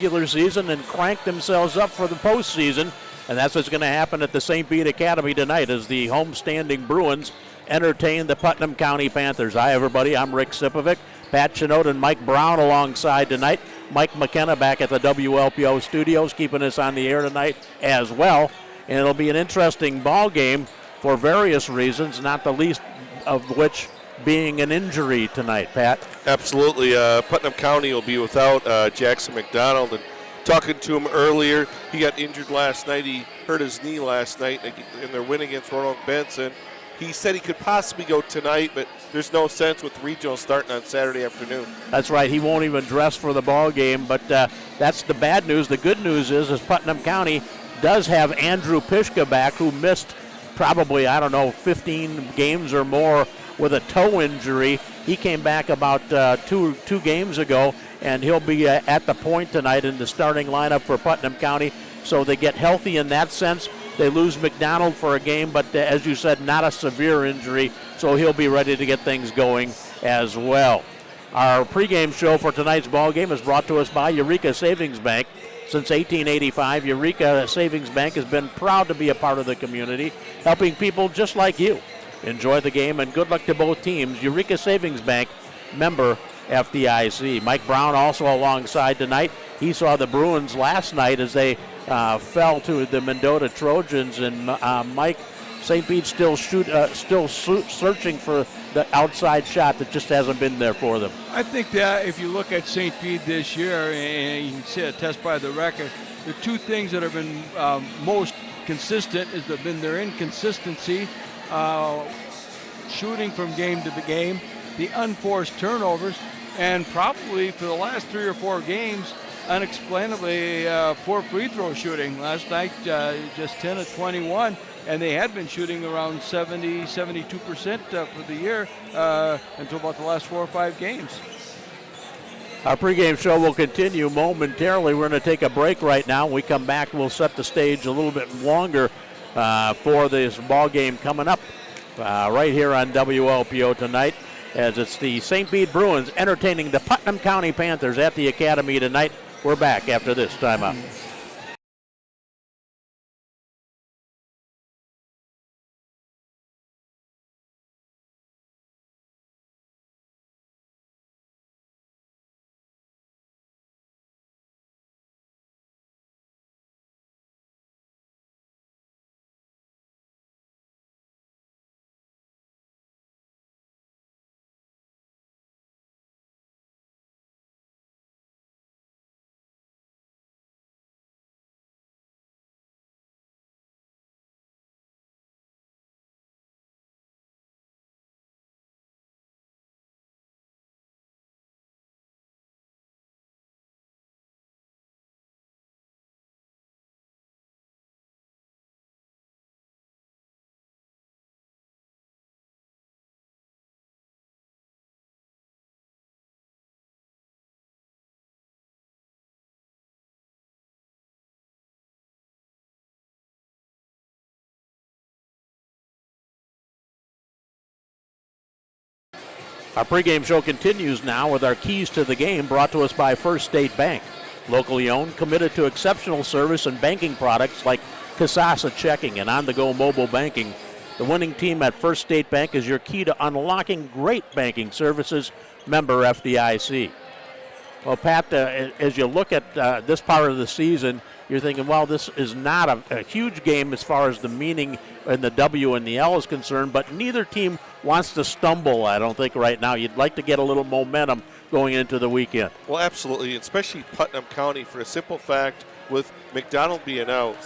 regular season and crank themselves up for the postseason. And that's what's going to happen at the St. Bede Academy tonight as the homestanding Bruins entertain the Putnam County Panthers. Hi, everybody. I'm Rick Sipovic. Pat Chinot and Mike Brown alongside tonight. Mike McKenna back at the WLPO studios keeping us on the air tonight as well. And it'll be an interesting ball game for various reasons, not the least of which being an injury tonight, Pat. Absolutely. Putnam County will be without Jackson McDonald. And talking to him earlier, he got injured last night. He hurt his knee last night in their win against Roanoke Benson. He said he could possibly go tonight, but there's no sense with the regional starting on Saturday afternoon. That's right. He won't even dress for the ball game, but that's the bad news. The good news is Putnam County does have Andrew Pishka back, who missed probably, 15 games or more with a toe injury. He came back about two games ago, and he'll be at the point tonight in the starting lineup for Putnam County. So they get healthy in that sense. They lose McDonald for a game, but as you said, not a severe injury, so he'll be ready to get things going as well. Our pregame show for tonight's ball game is brought to us by Eureka Savings Bank. Since 1885, Eureka Savings Bank has been proud to be a part of the community, helping people just like you. Enjoy the game and good luck to both teams. Eureka Savings Bank, member FDIC. Mike Brown also alongside tonight. He saw the Bruins last night as they fell to the Mendota Trojans, and Mike, St. Bede still searching for the outside shot that just hasn't been there for them. I think that if you look at St. Bede this year, and you can see a test by the record, the two things that have been most consistent has been their inconsistency, shooting from game to game, the unforced turnovers, and probably for the last 3 or 4 games, unexplainably poor free throw shooting. Last night, just 10 of 21, and they had been shooting around 72% for the year until about the last 4 or 5 games. Our pregame show will continue momentarily. We're going to take a break right now. When we come back, we'll set the stage a little bit longer for this ball game coming up right here on WLPO tonight, as it's the St. Bede Bruins entertaining the Putnam County Panthers at the Academy tonight. We're back after this timeout. Our pregame show continues now with our keys to the game brought to us by First State Bank. Locally owned, committed to exceptional service and banking products like Kasasa checking and on-the-go mobile banking. The winning team at First State Bank is your key to unlocking great banking services. Member FDIC. Well, Pat, as you look at this part of the season, you're thinking, well, this is not a huge game as far as the meaning in the W and the L is concerned, but neither team wants to stumble, I don't think, right now. You'd like to get a little momentum going into the weekend. Well, absolutely, especially Putnam County, for a simple fact, with McDonald being out,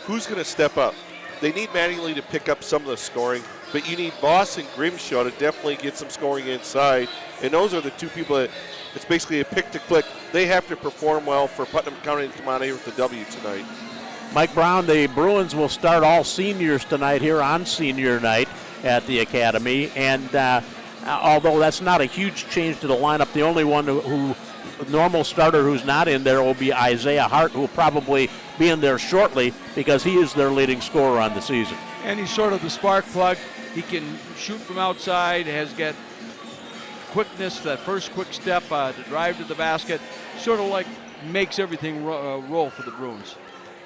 who's going to step up? They need Mattingly to pick up some of the scoring, but you need Voss and Grimshaw to definitely get some scoring inside, and those are the two people that it's basically a pick-to-click. They have to perform well for Putnam County to come out here with the W tonight. Mike Brown, the Bruins will start all seniors tonight here on senior night at the Academy, and although that's not a huge change to the lineup, the only one who normal starter who's not in there will be Isaiah Hart, who will probably be in there shortly because he is their leading scorer on the season. And he's sort of the spark plug. He can shoot from outside, has got quickness, that first quick step to drive to the basket, sort of like makes everything roll for the Bruins.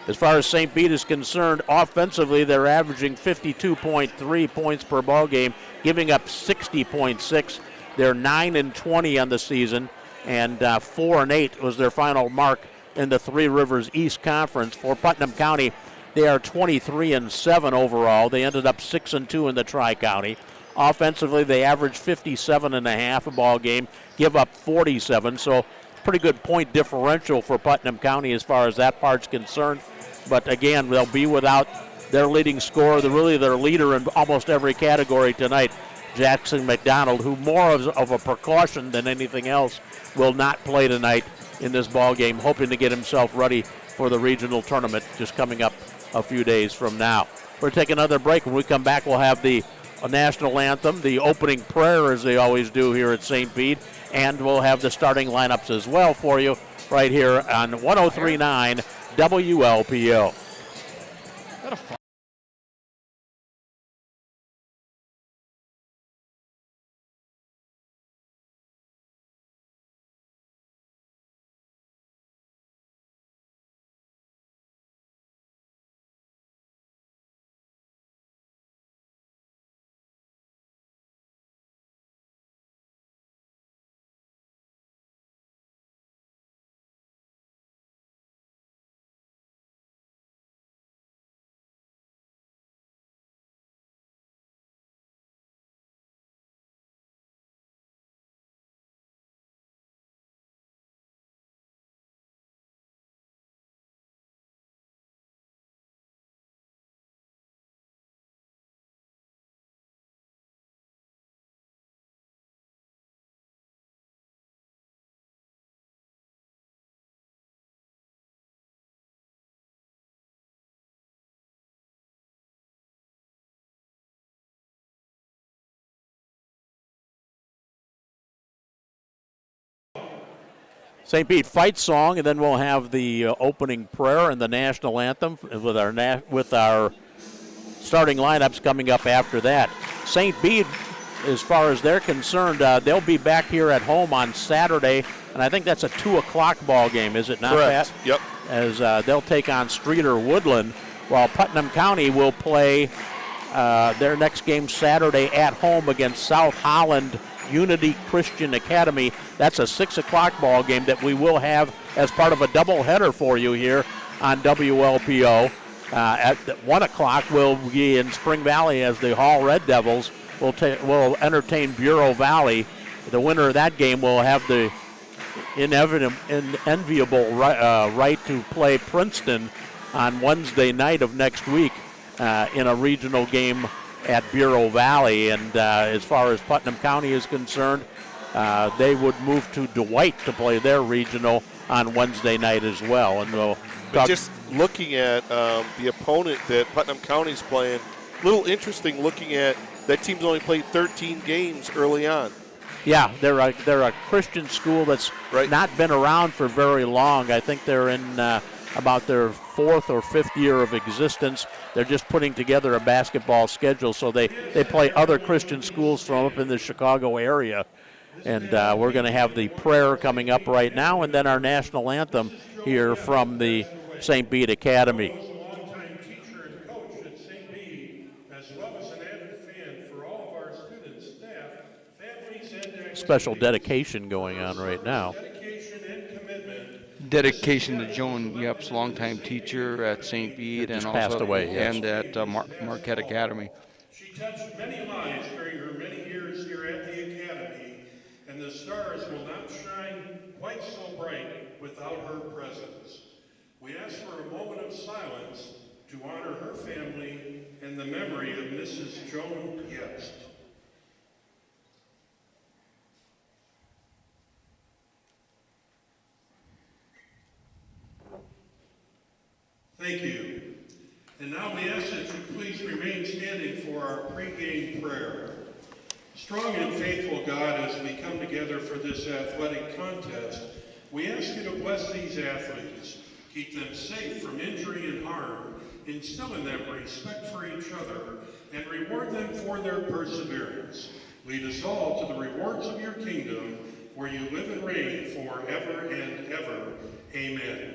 As far as St. Bede is concerned, offensively, they're averaging 52.3 points per ball game, giving up 60.6. They're 9-20 on the season, and 4-8 was their final mark in the Three Rivers East Conference. For Putnam County, they are 23-7 overall. They ended up 6-2 in the Tri-County. Offensively, they average 57.5 a ball game, give up 47. So pretty good point differential for Putnam County as far as that part's concerned. But again, they'll be without their leading scorer, their leader in almost every category tonight, Jackson McDonald, who more of a precaution than anything else will not play tonight in this ball game, hoping to get himself ready for the regional tournament just coming up a few days from now. We're taking another break. When we come back, we'll have the national anthem, the opening prayer as they always do here at St. Bede, and we'll have the starting lineups as well for you right here on 103.9 WLPO. St. Bede fight song, and then we'll have the opening prayer and the national anthem with our starting lineups coming up after that. St. Bede, as far as they're concerned, they'll be back here at home on Saturday, and I think that's a 2 o'clock ball game, is it not, Correct. Pat? Yep. As they'll take on Streeter Woodland, while Putnam County will play their next game Saturday at home against South Holland Unity Christian Academy. That's a 6 o'clock ball game that we will have as part of a doubleheader for you here on WLPO. At 1 o'clock, we'll be in Spring Valley as the Hall Red Devils will entertain Bureau Valley. The winner of that game will have the enviable right to play Princeton on Wednesday night of next week in a regional game at Bureau Valley. And as far as Putnam County is concerned, they would move to Dwight to play their regional on Wednesday night as well. And we'll just looking at the opponent that Putnam County's playing, a little interesting looking at that team's only played 13 games early on. Yeah, they're a Christian school that's not been around for very long. I think they're in about their 4th or 5th year of existence. They're just putting together a basketball schedule, so they play other Christian schools from up in the Chicago area. And we're going to have the prayer coming up right now, and then our national anthem here from the St. Bede Academy. I was a longtime teacher and coach at St. Bede, as well as an avid fan for all of our students, staff, families, and activities. Special dedication going on right now. Dedication and commitment. Dedication to Joan Yepes, longtime teacher at St. Bede and passed also away, yes. and at Marquette Academy. She touched many lives during her many years here at the Academy, and the stars will not shine quite so bright without her presence. We ask for a moment of silence to honor her family and the memory of Mrs. Joan Yepes. Thank you. And now we ask that you please remain standing for our pregame prayer. Strong and faithful God, as we come together for this athletic contest, we ask you to bless these athletes, keep them safe from injury and harm, instill in them respect for each other, and reward them for their perseverance. Lead us all to the rewards of your kingdom, where you live and reign forever and ever. Amen.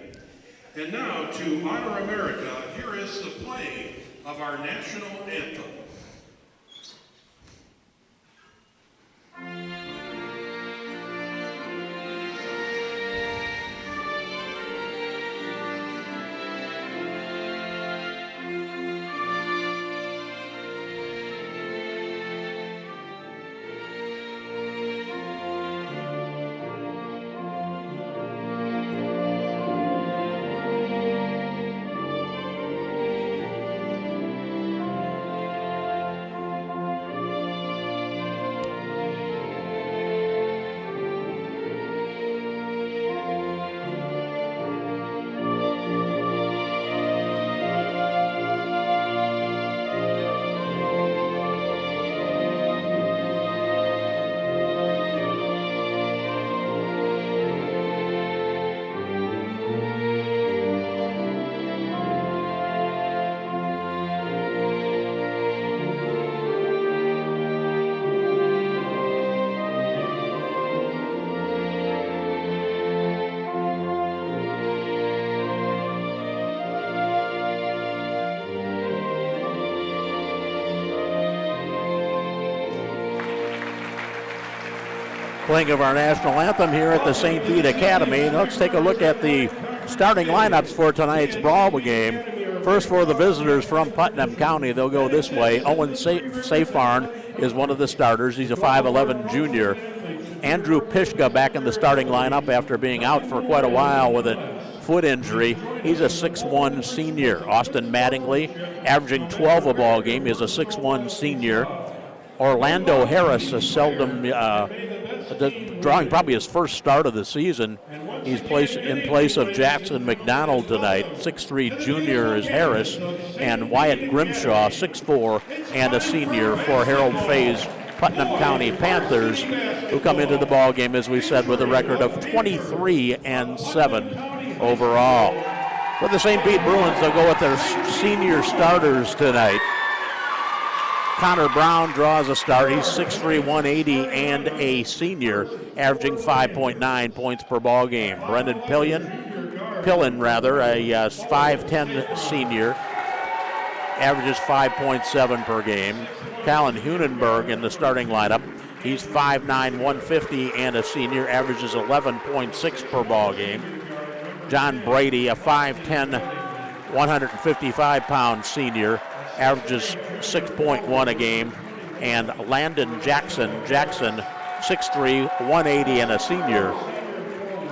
And now, to honor America, here is the playing of our national anthem. Playing of our national anthem here at the St. Bede Academy. Let's take a look at the starting lineups for tonight's brawl game. First for the visitors from Putnam County, they'll go this way. Owen Seyfarn is one of the starters. He's a 5'11 junior. Andrew Pishka back in the starting lineup after being out for quite a while with a foot injury. He's a 6'1 senior. Austin Mattingly, averaging 12 a ball game, is a 6'1 senior. Orlando Harris, a seldom drawing probably his first start of the season. He's in place of Jackson McDonald tonight. 6'3 junior is Harris, and Wyatt Grimshaw, 6'4 and a senior for Harold Fay's Putnam County Panthers, who come into the ball game, as we said, with a record of 23-7 overall. For the St. Bede Bruins, they'll go with their senior starters tonight. Connor Brown draws a start. He's 6'3", 180, and a senior, averaging 5.9 points per ball game. Brendan Pillen, a 5'10 senior, averages 5.7 per game. Callan Hunenberg in the starting lineup. He's 5'9", 150, and a senior, averages 11.6 per ball game. John Brady, a 5'10", 155-pound senior, averages 6.1 a game. And Landon Jackson, 6'3", 180, and a senior,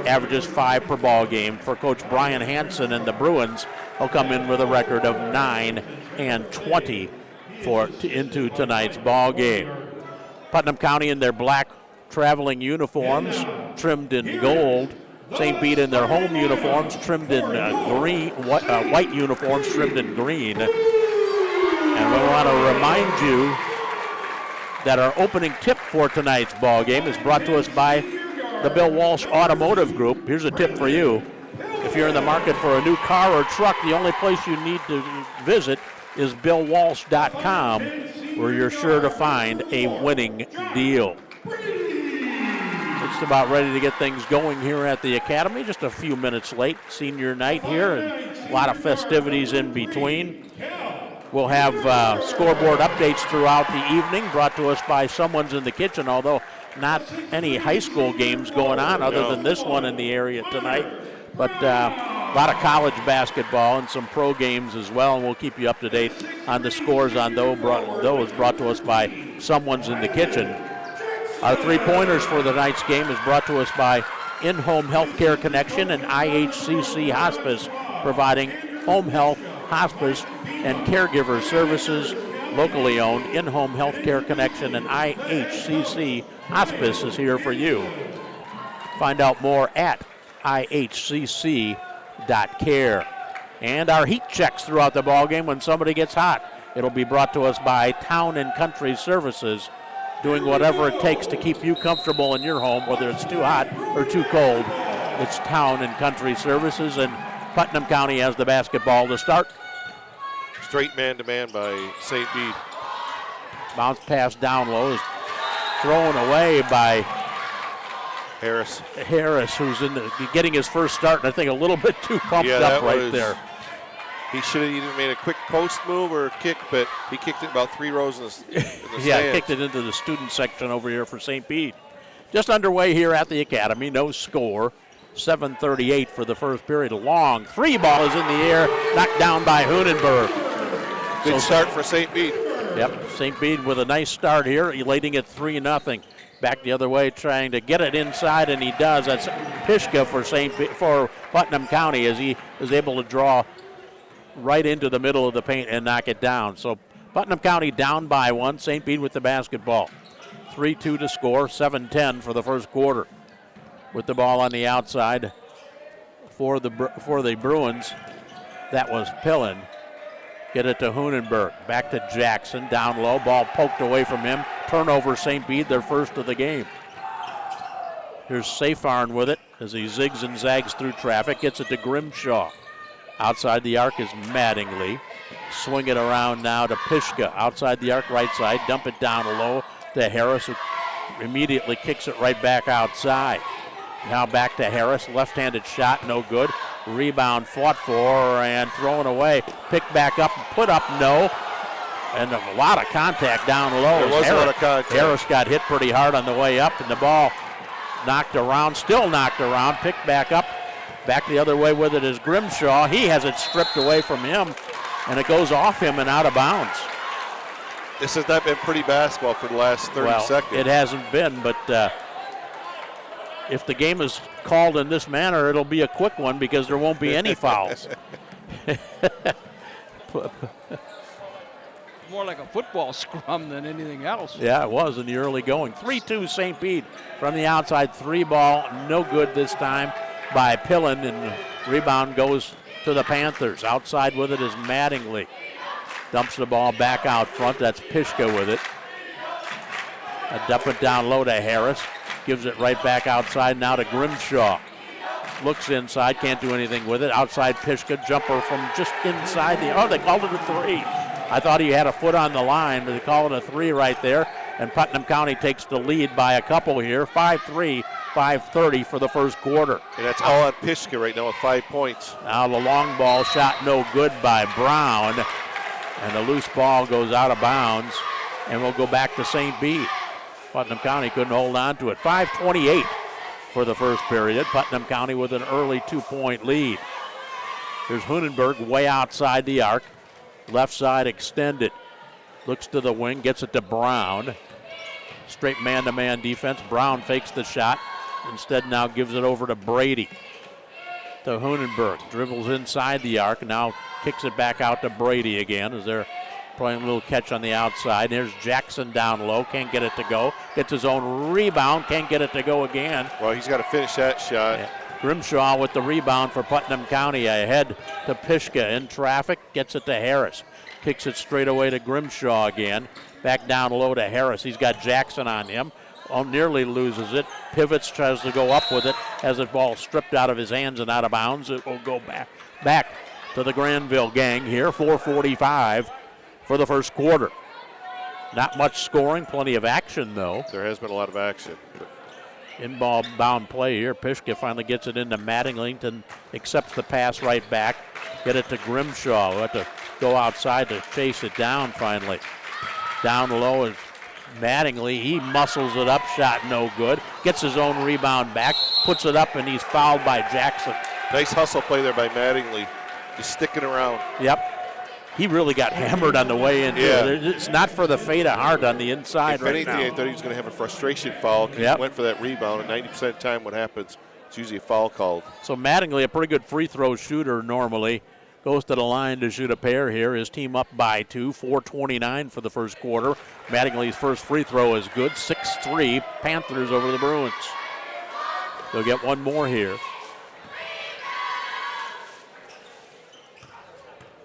averages 5 per ball game. For Coach Brian Hansen and the Bruins, he'll come in with a record of 9-20 into tonight's ball game. Putnam County in their black traveling uniforms, trimmed in gold. St. Bede in their home uniforms, trimmed in white uniforms, trimmed in green. And we want to remind you that our opening tip for tonight's ball game is brought to us by the Bill Walsh Automotive Group. Here's a tip for you. If you're in the market for a new car or truck, the only place you need to visit is BillWalsh.com, where you're sure to find a winning deal. Just about ready to get things going here at the Academy. Just a few minutes late. Senior night here, and a lot of festivities in between. We'll have scoreboard updates throughout the evening, brought to us by Someone's in the Kitchen, although not any high school games going on other than this one in the area tonight. But a lot of college basketball and some pro games as well, and we'll keep you up to date on the scores on those brought to us by Someone's in the Kitchen. Our three-pointers for the night's game is brought to us by In-Home Healthcare Connection and IHCC Hospice, providing home health, hospice, and caregiver services. Locally owned In-Home Healthcare Connection and IHCC Hospice is here for you. Find out more at ihcc.care. And our heat checks throughout the ballgame when somebody gets hot. It'll be brought to us by Town and Country Services, doing whatever it takes to keep you comfortable in your home, whether it's too hot or too cold. It's Town and Country Services, and Putnam County has the basketball to start. Straight man-to-man by St. Bede. Bounce pass down low is thrown away by Harris, who's getting his first start, and I think a little bit too pumped up right there. He should have either made a quick post move or a kick, but he kicked it about 3 rows in the stands. Kicked it into the student section over here for St. Bede. Just underway here at the Academy, no score. 7:38 for the first period. A long 3 ball is in the air, knocked down by Hunenberg. Good start for St. Bede. Yep, St. Bede with a nice start here, leading it 3-0. Back the other way, trying to get it inside, and he does. That's Pishka for Putnam County, as he is able to draw right into the middle of the paint and knock it down. So Putnam County down by 1. St. Bede with the basketball. 3-2 to score. 7-10 for the first quarter. With the ball on the outside for the Bruins, that was Pillen. Get it to Hunenberg. Back to Jackson. Down low. Ball poked away from him. Turnover, St. Bede, their first of the game. Here's Safarn with it as he zigs and zags through traffic. Gets it to Grimshaw. Outside the arc is Mattingly. Swing it around now to Pishka. Outside the arc, right side. Dump it down low to Harris, who immediately kicks it right back outside. Now back to Harris. Left-handed shot, no good. Rebound fought for and thrown away. Picked back up and put up, no. And a lot of contact down low. There was a lot of contact. Harris got hit pretty hard on the way up, and the ball knocked around, still knocked around, picked back up. Back the other way with it is Grimshaw. He has it stripped away from him, and it goes off him and out of bounds. This has not been pretty basketball for the last 30 seconds. It hasn't been, but if the game is called in this manner, it'll be a quick one because there won't be any fouls. More like a football scrum than anything else. Yeah, it was in the early going. 3-2 St. Bede from the outside. 3 ball, no good this time by Pillen, and rebound goes to the Panthers. Outside with it is Mattingly. Dumps the ball back out front. That's Pishka with it. Dump it down low to Harris. Gives it right back outside now to Grimshaw. Looks inside, can't do anything with it. Outside Pishka, jumper from just inside they called it a 3. I thought he had a foot on the line, but they call it a 3 right there. And Putnam County takes the lead by a couple here. 5-3, 5:30 for the first quarter. And that's all on Pishka right now with 5 points. Now the long ball shot no good by Brown. And the loose ball goes out of bounds. And we'll go back to St. Bede. Putnam County couldn't hold on to it. 5:28 for the first period. Putnam County with an early 2-point lead. Here's Hunenberg way outside the arc. Left side extended. Looks to the wing, gets it to Brown. Straight man-to-man defense. Brown fakes the shot. Instead now gives it over to Brady. To Hunenberg. Dribbles inside the arc. Now kicks it back out to Brady again as they're playing a little catch on the outside. There's Jackson down low. Can't get it to go. Gets his own rebound. Can't get it to go again. Well, he's got to finish that shot. Yeah. Grimshaw with the rebound for Putnam County. Ahead to Pishka in traffic. Gets it to Harris. Kicks it straight away to Grimshaw again. Back down low to Harris. He's got Jackson on him. Nearly loses it. Pivots, tries to go up with it. Has the ball stripped out of his hands and out of bounds. It will go back to the Granville gang here. 4:45 for the first quarter. Not much scoring. Plenty of action, though. There has been a lot of action. In-ball bound play here. Pishka finally gets it into Mattingly and accepts the pass right back. Get it to Grimshaw. We'll have to go outside to chase it down finally. Down low is Mattingly. He muscles it up. Shot no good. Gets his own rebound back. Puts it up, and he's fouled by Jackson. Nice hustle play there by Mattingly. Just sticking around. Yep. He really got hammered on the way in. Yeah. It's not for the faint of heart on the inside if right anything, now. I thought he was going to have a frustration foul. Yep. He went for that rebound, and 90% of the time what happens, it's usually a foul called. So Mattingly, a pretty good free throw shooter normally, goes to the line to shoot a pair here. His team up by 2, 4:29 for the first quarter. Mattingly's first free throw is good, 6-3, Panthers over the Bruins. They'll get one more here.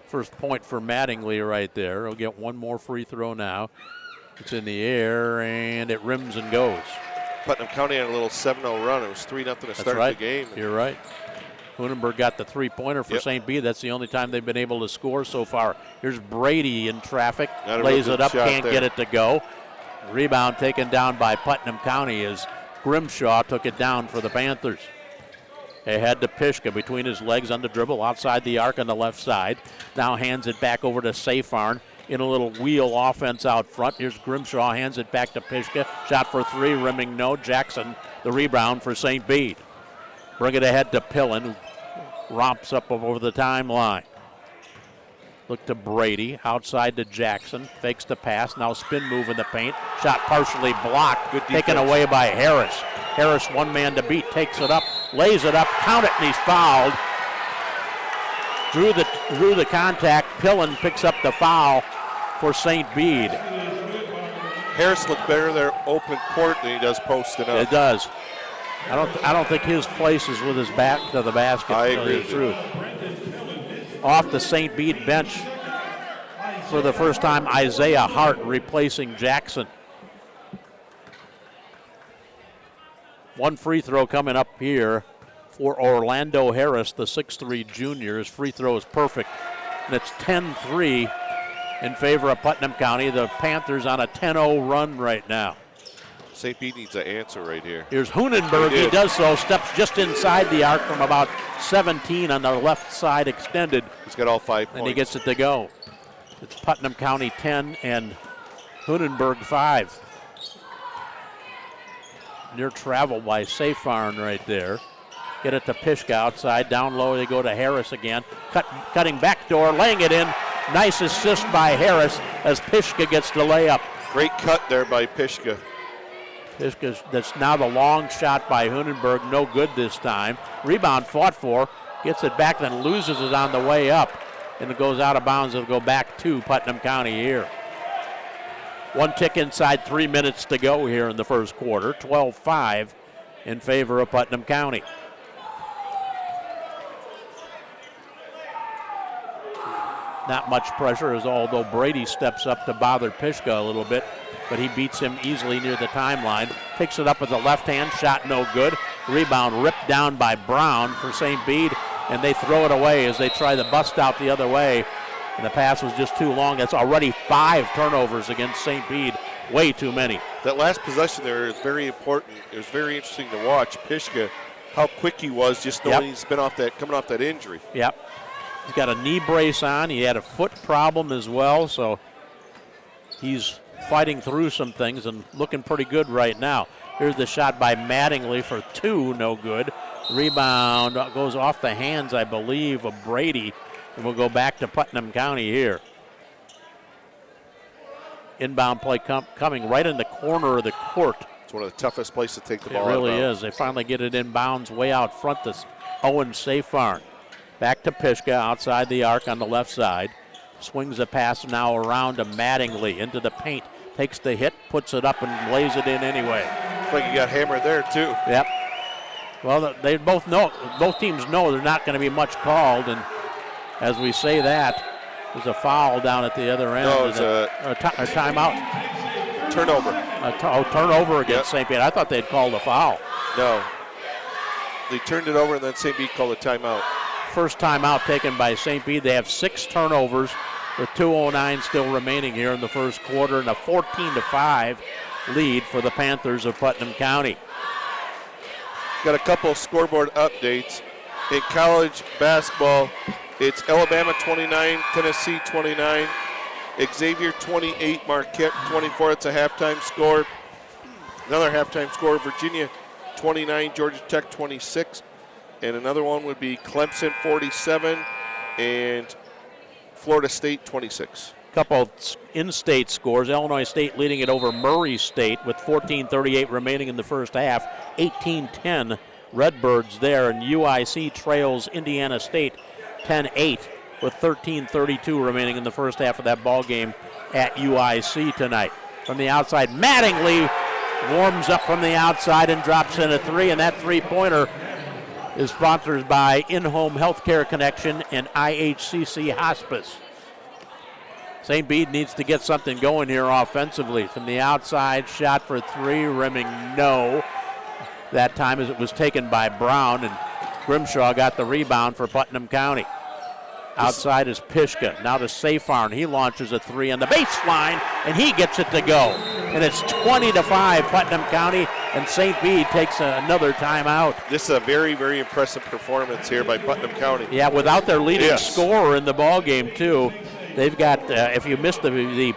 First point for Mattingly right there. He'll get one more free throw now. It's in the air, and it rims and goes. Putnam County had a little 7-0 run. It was 3-0 to start the game. You're right. Hunenberg got the three-pointer for St. Bede. That's the only time they've been able to score so far. Here's Brady in traffic. Lays it up, can't get it to go. Rebound taken down by Putnam County as Grimshaw took it down for the Panthers. Ahead to Pishka between his legs on the dribble outside the arc on the left side. Now hands it back over to Seyfarth in a little wheel offense out front. Here's Grimshaw, hands it back to Pishka. Shot for three, rimming no. Jackson, the rebound for St. Bede. Bring it ahead to Pillen, who romps up over the timeline. Look to Brady, outside to Jackson, fakes the pass, now spin move in the paint. Shot partially blocked, taken away by Harris. Harris, one man to beat, takes it up, lays it up, count it, and he's fouled. Drew the contact. Pillen picks up the foul for St. Bede. Harris looked better there open court than he does posted up. It does. I don't think his place is with his back to the basket. I agree with you. Off the St. Bede bench for the first time, Isaiah Hart replacing Jackson. One free throw coming up here for Orlando Harris, the 6'3 junior. His free throw is perfect, and it's 10-3 in favor of Putnam County. The Panthers on a 10-0 run right now. St. Pete needs an answer right here. Here's Hunenberg. He does so, steps just inside the arc from about 17 on the left side extended. He's got all 5 points. And he gets it to go. It's Putnam County 10 and Hunenberg 5. Near travel by Seyfarth right there. Get it to Pishka outside. Down low they go to Harris again. Cutting backdoor, laying it in. Nice assist by Harris as Pishka gets the layup. Great cut there by Pishka. Pishka, that's now the long shot by Hunenberg. No good this time. Rebound fought for. Gets it back, then loses it on the way up. And it goes out of bounds. It'll go back to Putnam County here. One tick inside, 3 minutes to go here in the first quarter. 12-5 in favor of Putnam County. Not much pressure, as although Brady steps up to bother Pishka a little bit, but he beats him easily near the timeline. Picks it up with the left hand, shot no good. Rebound ripped down by Brown for St. Bede, and they throw it away as they try to bust out the other way. And the pass was just too long. That's already 5 turnovers against St. Bede. Way too many. That last possession there is very important. It was very interesting to watch Pishka, how quick he was, just knowing he's been coming off that injury. Yep. He's got a knee brace on. He had a foot problem as well, so he's fighting through some things and looking pretty good right now. Here's the shot by Mattingly for 2, no good. Rebound goes off the hands, I believe, of Brady, and we'll go back to Putnam County here. Inbound play coming right in the corner of the court. It's one of the toughest places to take the ball It really out of is. They finally get it in bounds way out front. This Owen Seyfarth. Back to Pishka outside the arc on the left side. Swings the pass now around to Mattingly into the paint. Takes the hit, puts it up, and lays it in anyway. Looks like he got hammered there, too. Yep. Well, they both teams know there's not going to be much called, and as we say that, there's a foul down at the other end. No, it's a timeout. Turnover. Turnover against St. Bede. I thought they'd called a foul. No. They turned it over, and then St. Bede called a timeout. First timeout taken by St. Bede. They have 6 turnovers with 2:09 still remaining here in the first quarter, and a 14-5 lead for the Panthers of Putnam County. Got a couple of scoreboard updates. In college basketball, it's Alabama 29, Tennessee 29, Xavier 28, Marquette 24. It's a halftime score. Another halftime score, Virginia 29, Georgia Tech 26. And another one would be Clemson 47 and Florida State 26. Couple of in-state scores. Illinois State leading it over Murray State with 14:38 remaining in the first half. 18-10 Redbirds there, and UIC trails Indiana State 10-8 with 13:32 remaining in the first half of that ball game at UIC tonight. From the outside, Mattingly warms up from the outside and drops in a 3, and that three-pointer is sponsored by In-Home Healthcare Connection and IHCC Hospice. St. Bede needs to get something going here offensively. From the outside, shot for 3, rimming no. That time as it was taken by Brown, and Grimshaw got the rebound for Putnam County. Outside is Pishka. Now to Safar. He launches a three on the baseline, and he gets it to go. And it's 20-5 Putnam County, and St. Bede takes another timeout. This is a very, very impressive performance here by Putnam County. Yeah, without their leading scorer in the ball game too. They've got, if you missed the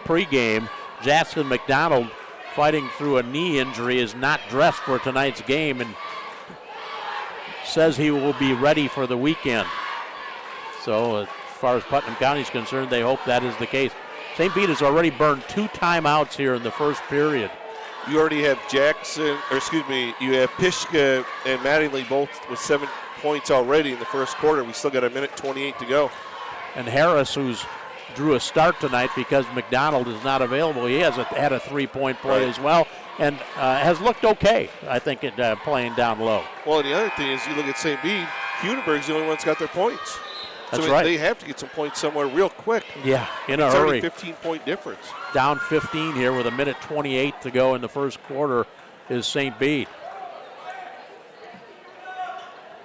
pregame, Jackson McDonald fighting through a knee injury is not dressed for tonight's game and says he will be ready for the weekend. So as far as Putnam County is concerned, they hope that is the case. St. Bede has already burned 2 timeouts here in the first period. You already have you have Pishka and Mattingly both with 7 points already in the first quarter. We still got a minute 28 to go. And Harris, who's drew a start tonight because McDonald is not available, he has had a 3-point play as well, and has looked okay, I think, at playing down low. Well, and the other thing is, you look at St. Bede, Hudenberg's the only one that's got their points. That's so right. They have to get some points somewhere real quick. Yeah, in a it's hurry. It's already 15-point difference. Down 15 here with a minute 28 to go in the first quarter is St. Bede.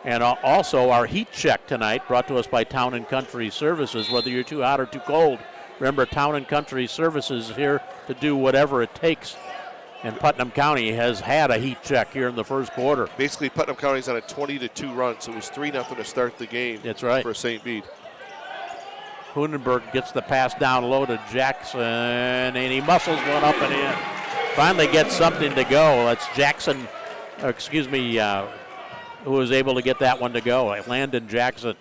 And also our heat check tonight brought to us by Town & Country Services. Whether you're too hot or too cold, remember Town & Country Services is here to do whatever it takes. And Putnam County has had a heat check here in the first quarter. Basically, Putnam County's on a 20-2 run, so it was 3-0 to start the game. That's right. For St. Bede. Hundenberg gets the pass down low to Jackson, and he muscles one up and in. Finally gets something to go. That's Jackson, who was able to get that one to go. Landon Jackson.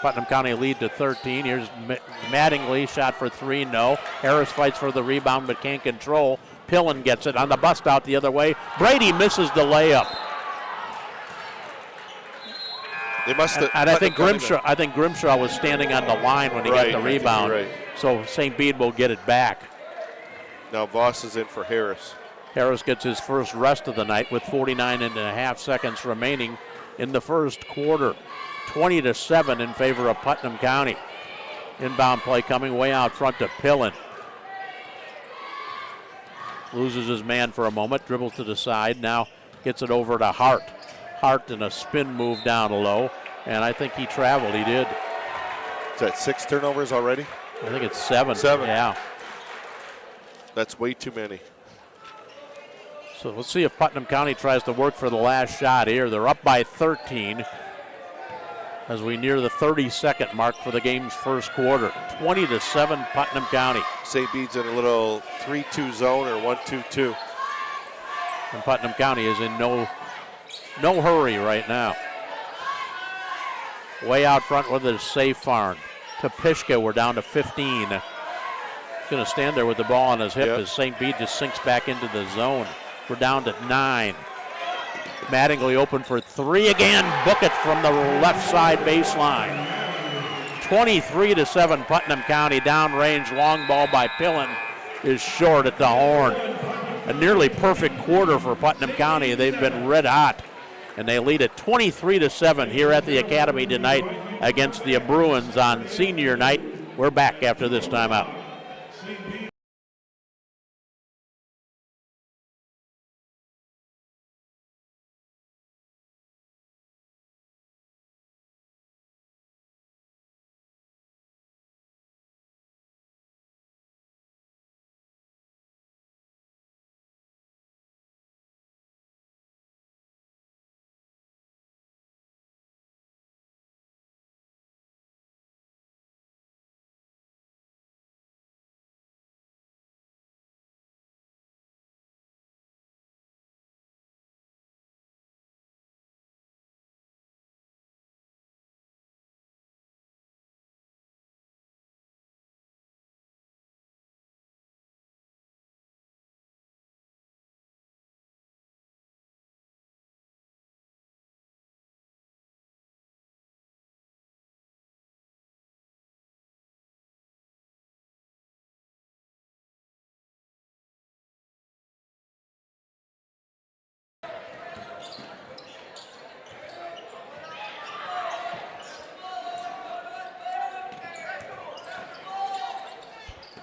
Putnam County lead to 13. Here's Mattingly, shot for 3, no. Harris fights for the rebound but can't control. Pillen gets it on the bust out the other way. Brady misses the layup. They must have. And I think Grimshaw was standing on the line when he got the rebound. Right. So St. Bede will get it back. Now Voss is in for Harris. Harris gets his first rest of the night with 49.5 seconds remaining in the first quarter. 20-7 in favor of Putnam County. Inbound play coming way out front to Pillen. Loses his man for a moment, dribbles to the side, now gets it over to Hart. Hart in a spin move down low, and I think he traveled, he did. Is that 6 turnovers already? I think it's 7. 7. Yeah. That's way too many. So let's see if Putnam County tries to work for the last shot here. They're up by 13 as we near the 30-second mark for the game's first quarter. 20-7 Putnam County. St. Bede's in a little 3-2 zone or 1-2-2. And Putnam County is in no hurry right now. Way out front with a safe farm. To Pishka, we're down to 15. He's going to stand there with the ball on his hip as St. Bede just sinks back into the zone. We're down to 9. Mattingly open for 3 again. Book it from the left side baseline. 23-7 Putnam County. Downrange long ball by Pillen is short at the horn. A nearly perfect quarter for Putnam County. They've been red hot. And they lead at 23-7 here at the Academy tonight against the Bruins on senior night. We're back after this timeout.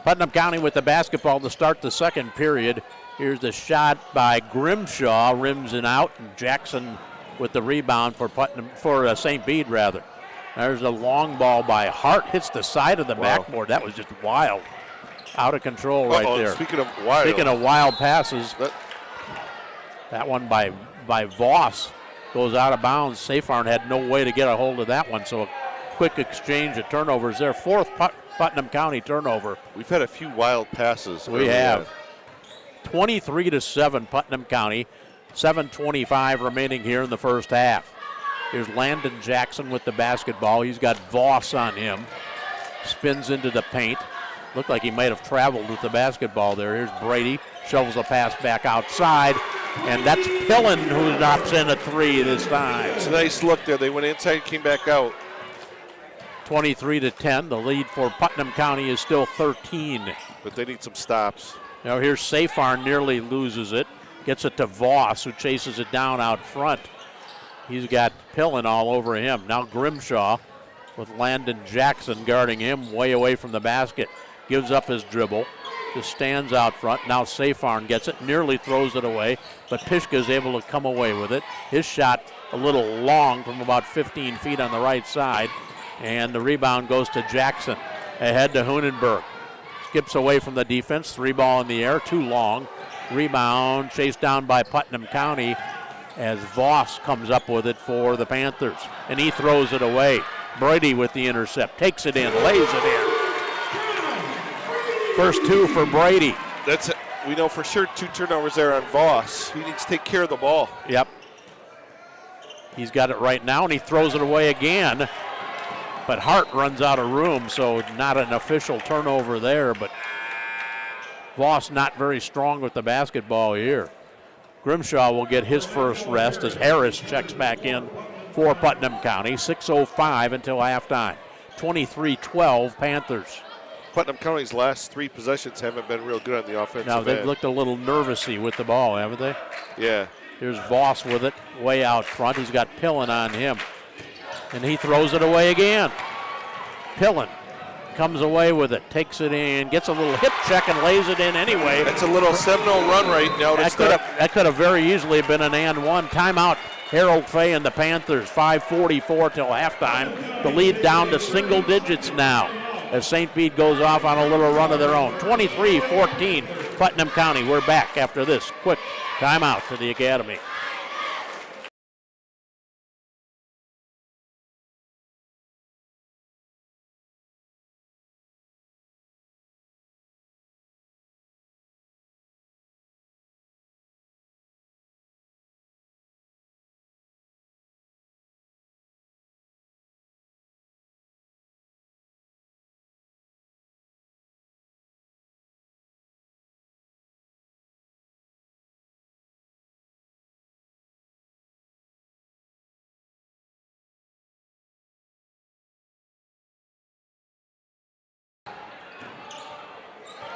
Putnam County with the basketball to start the second period. Here's the shot by Grimshaw, rims and out, and Jackson with the rebound for St. Bede rather. There's a long ball by Hart. Hits the side of the backboard. That was just wild. Out of control right there. Speaking of wild passes, that one by Voss goes out of bounds. Safearn had no way to get a hold of that one, so a quick exchange of turnovers there. Fourth Putnam County turnover. We've had a few wild passes. We have. 23-7 Putnam County. 7:25 remaining here in the first half. Here's Landon Jackson with the basketball. He's got Voss on him. Spins into the paint. Looked like he might have traveled with the basketball there. Here's Brady. Shovels a pass back outside. And that's Pillen who knocks in a three this time. It's a nice look there. They went inside, came back out. 23-10. The lead for Putnam County is still 13. But they need some stops. Now here's Safar, nearly loses it. Gets it to Voss, who chases it down out front. He's got Pillen all over him. Now Grimshaw with Landon Jackson guarding him way away from the basket. Gives up his dribble. Just stands out front. Now Safar gets it, nearly throws it away, but Pishka is able to come away with it. His shot a little long from about 15 feet on the right side. And the rebound goes to Jackson. Ahead to Hunenberg. Skips away from the defense. 3 ball in the air, too long. Rebound chased down by Putnam County as Voss comes up with it for the Panthers. And he throws it away. Brady with the intercept. Takes it in, lays it in. First 2 for Brady. That's it. We know for sure 2 turnovers there on Voss. He needs to take care of the ball. Yep. He's got it right now, and he throws it away again. But Hart runs out of room, so not an official turnover there. But Voss not very strong with the basketball here. Grimshaw will get his first rest as Harris checks back in for Putnam County. 6:05 until halftime. 23-12 Panthers. Putnam County's last 3 possessions haven't been real good on the offensive Now they've end. looked a little nervousy with the ball, haven't they? Yeah. Here's Voss with it way out front. He's got Pillen on him. And he throws it away again. Pillen comes away with it, takes it in, gets a little hip check and lays it in anyway. That's a little Seminole run right now. That could have very easily been an and one. Timeout, Harold Fay and the Panthers. 5:44 till halftime. The lead down to single digits now as St. Bede goes off on a little run of their own. 23-14 Putnam County. We're back after this quick timeout to the Academy.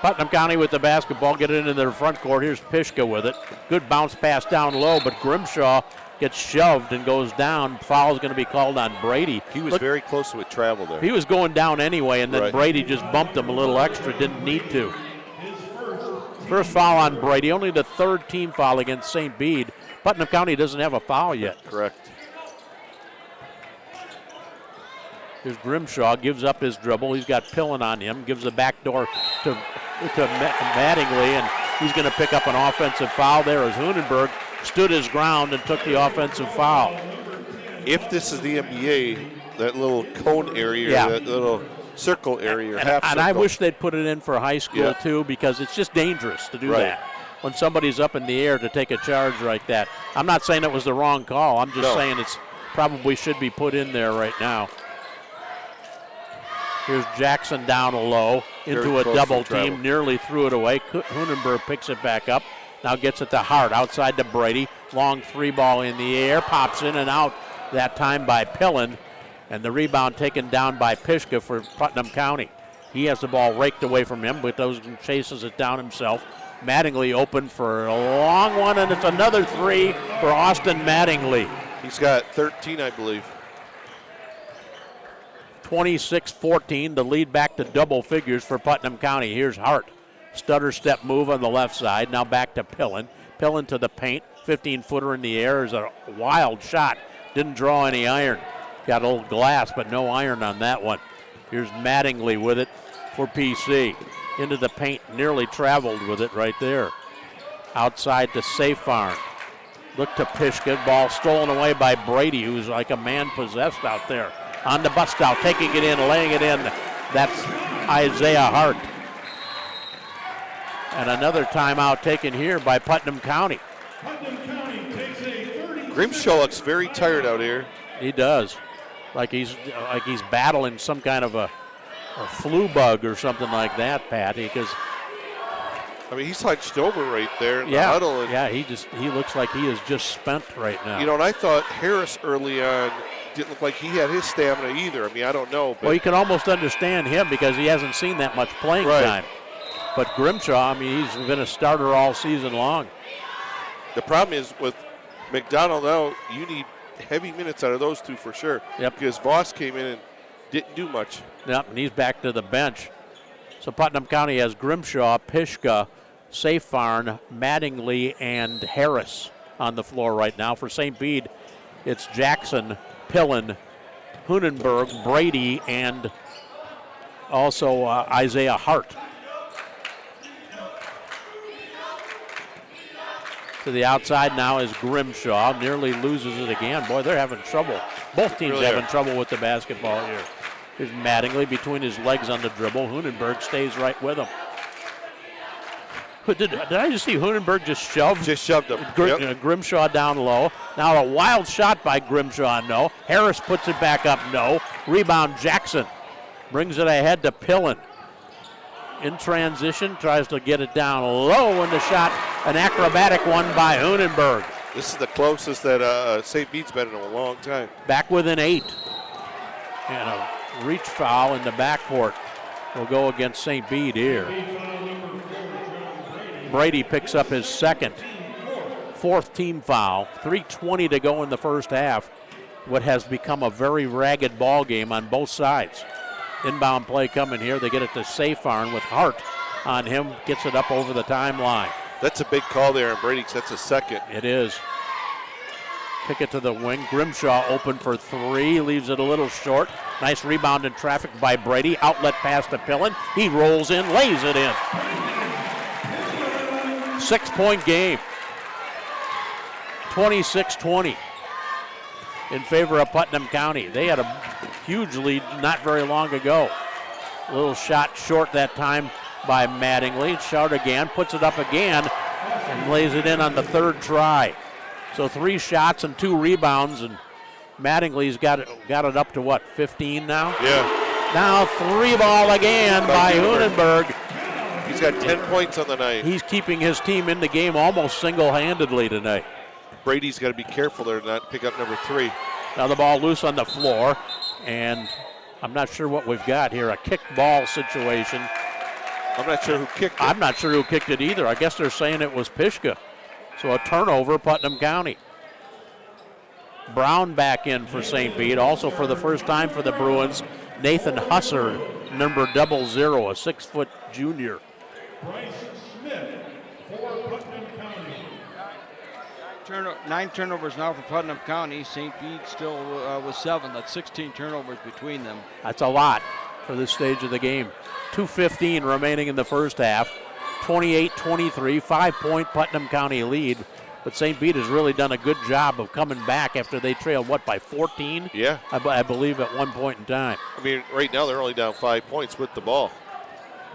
Putnam County with the basketball, get it into their front court. Here's Pishka with it. Good bounce pass down low, but Grimshaw gets shoved and goes down. Foul is going to be called on Brady. He was very close to a travel there. He was going down anyway, and then Brady just bumped him a little extra, didn't need to. First foul on Brady, only the 3rd team foul against St. Bede. Putnam County doesn't have a foul yet. Correct. Here's Grimshaw, gives up his dribble. He's got Pillen on him, gives the back door to Mattingly, and he's going to pick up an offensive foul there as Hunenberg stood his ground and took the offensive foul. If this is the NBA, that little cone area, that little circle area, half circle. And I wish they'd put it in for high school too, because it's just dangerous to do that. When somebody's up in the air to take a charge like that. I'm not saying it was the wrong call. I'm just saying it's probably should be put in there right now. Here's Jackson down low into a double team, nearly threw it away. Hunenberg picks it back up, now gets it to Hart, outside to Brady. Long 3 ball in the air, pops in and out, that time by Pillen, and the rebound taken down by Pishka for Putnam County. He has the ball raked away from him, but chases it down himself. Mattingly open for a long one, and it's another 3 for Austin Mattingly. He's got 13, I believe. 26-14, the lead back to double figures for Putnam County. Here's Hart. Stutter step move on the left side. Now back to Pillen. Pillen to the paint. 15-footer in the air is a wild shot. Didn't draw any iron. Got old glass, but no iron on that one. Here's Mattingly with it for PC. Into the paint, nearly traveled with it right there. Outside to Safefarm. Look to Pishka. Ball stolen away by Brady, who's like a man possessed out there. On the bust out, taking it in, laying it in. That's Isaiah Hart. And another timeout taken here by Putnam County. Putnam County takes a 30. Grimshaw looks very tired out here. He does. Like he's battling some kind of a flu bug or something like that, Patty, because I mean, he's hunched over right there in the huddle. And, he looks like he is just spent right now. You know, and I thought Harris early on didn't look like he had his stamina either. I mean, I don't know. But well, you can almost understand him because he hasn't seen that much playing time. But Grimshaw, I mean, he's been a starter all season long. The problem is with McDonald out, you need heavy minutes out of those two for sure. Yep. Because Voss came in and didn't do much. Yep, and he's back to the bench. So Putnam County has Grimshaw, Pishka, Safefarm, Mattingly, and Harris on the floor right now. For St. Bede, it's Jackson, Pillen, Hunenberg, Brady, and also Isaiah Hart. To the outside now is Grimshaw. Nearly loses it again. Boy, they're having trouble. Both teams really having trouble with the basketball here. Here's Mattingly between his legs on the dribble. Hunenberg stays right with him. Did I just see Hunenberg just shove? Just shoved him. Grimshaw down low. Now a wild shot by Grimshaw, no. Harris puts it back up, no. Rebound Jackson. Brings it ahead to Pillen. In transition, tries to get it down low, and the shot, an acrobatic one by Hunenberg. This is the closest that St. Bede's been in a long time. Back within 8. And a reach foul in the backcourt will go against St. Bede here. Brady picks up his fourth team foul. 3:20 to go in the first half. What has become a very ragged ball game on both sides. Inbound play coming here. They get it to Safefarm with Hart on him. Gets it up over the timeline. That's a big call there, and Brady sets a second. It is. Kick it to the wing. Grimshaw open for 3. Leaves it a little short. Nice rebound in traffic by Brady. Outlet pass to Pillen. He rolls in, lays it in. 6-point game. 26-20 in favor of Putnam County. They had a huge lead not very long ago. A little shot short that time by Mattingly. Shot again, puts it up again, and lays it in on the third try. So 3 shots and 2 rebounds, and Mattingly's got it up to what, 15 now? Yeah. Now 3 ball again by Hunenberg. He's got 10 points on the night. He's keeping his team in the game almost single-handedly tonight. Brady's got to be careful there to not pick up number 3. Now the ball loose on the floor, and I'm not sure what we've got here, a kick ball situation. I'm not sure who kicked it. I'm not sure who kicked it either. I guess they're saying it was Pishka. So a turnover, Putnam County. Brown back in for St. Bede. Also for the first time for the Bruins, Nathan Husser, number 00, a 6-foot junior. Bryce Smith for Putnam County. 9 turnovers now for Putnam County. St. Bede still with 7. That's 16 turnovers between them. That's a lot for this stage of the game. 2:15 remaining in the first half. 28-23, 5-point Putnam County lead. But St. Bede has really done a good job of coming back after they trailed, by 14? Yeah. I believe at one point in time. I mean, right now they're only down 5 points with the ball.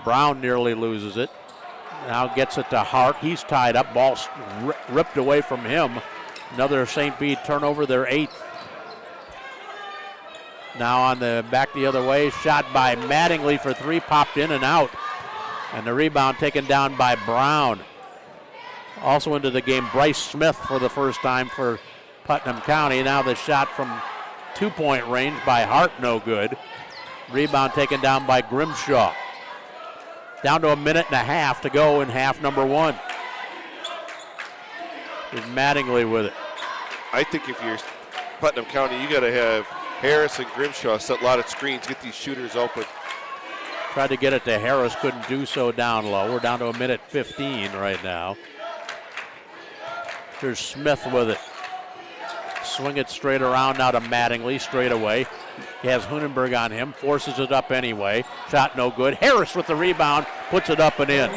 Brown nearly loses it. Now gets it to Hart. He's tied up. Ball ripped away from him. Another St. Bede turnover, their 8th. Now on the back the other way. Shot by Mattingly for 3. Popped in and out. And the rebound taken down by Brown. Also into the game, Bryce Smith for the first time for Putnam County. Now the shot from 2-point range by Hart, no good. Rebound taken down by Grimshaw. Down to a minute and a half to go in half number 1. Here's Mattingly with it. I think if you're Putnam County, you got to have Harris and Grimshaw set a lot of screens, get these shooters open. Tried to get it to Harris, couldn't do so down low. We're down to a minute 15 right now. Here's Smith with it. Swing it straight around now to Mattingly, straight away. He has Hunenberg on him, forces it up anyway. Shot no good. Harris with the rebound, puts it up and in.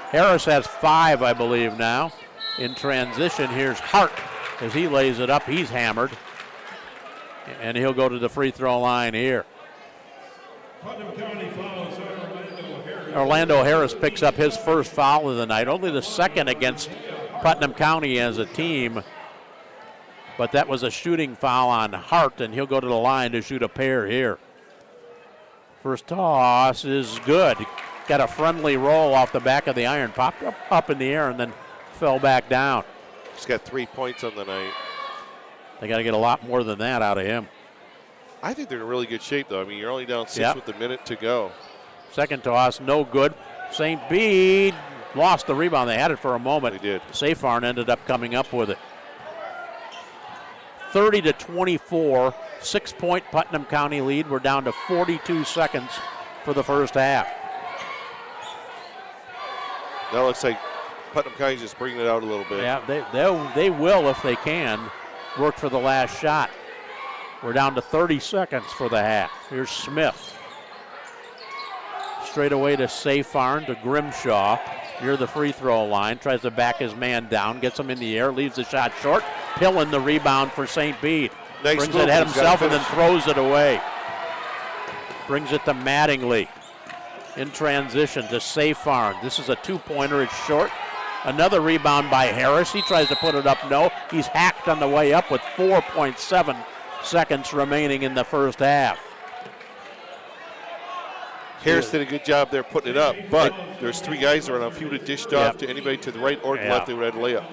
Harris has 5, I believe, now. In transition, here's Hart as he lays it up. He's hammered. And he'll go to the free throw line here. Putnam County fouls on Orlando Harris. Orlando Harris picks up his first foul of the night, only the second against Putnam County as a team. But that was a shooting foul on Hart, and he'll go to the line to shoot a pair here. First toss is good. Got a friendly roll off the back of the iron, popped up in the air, and then fell back down. He's got 3 points on the night. They got to get a lot more than that out of him. I think they're in really good shape, though. I mean, you're only down 6 with a minute to go. Second toss, no good. St. Bede lost the rebound. They had it for a moment. They did. Safefarn ended up coming up with it. 30-24, 6-point Putnam County lead. We're down to 42 seconds for the first half. Now it looks like Putnam County's just bringing it out a little bit. Yeah, they will, if they can, work for the last shot. We're down to 30 seconds for the half. Here's Smith. Straight away to Safefarn, to Grimshaw near the free throw line. Tries to back his man down, gets him in the air, leaves the shot short. Pillen the rebound for St. Bede. Nice Brings move, it at he's himself gotta and then throws it away. Brings it to Mattingly. In transition to Safefarn. This is a 2-pointer. It's short. Another rebound by Harris. He tries to put it up. No. He's hacked on the way up with 4.7 seconds remaining in the first half. Harris did a good job there putting it up, but there's 3 guys around. If he would have dished off to anybody to the right or the left, they would have had a layup.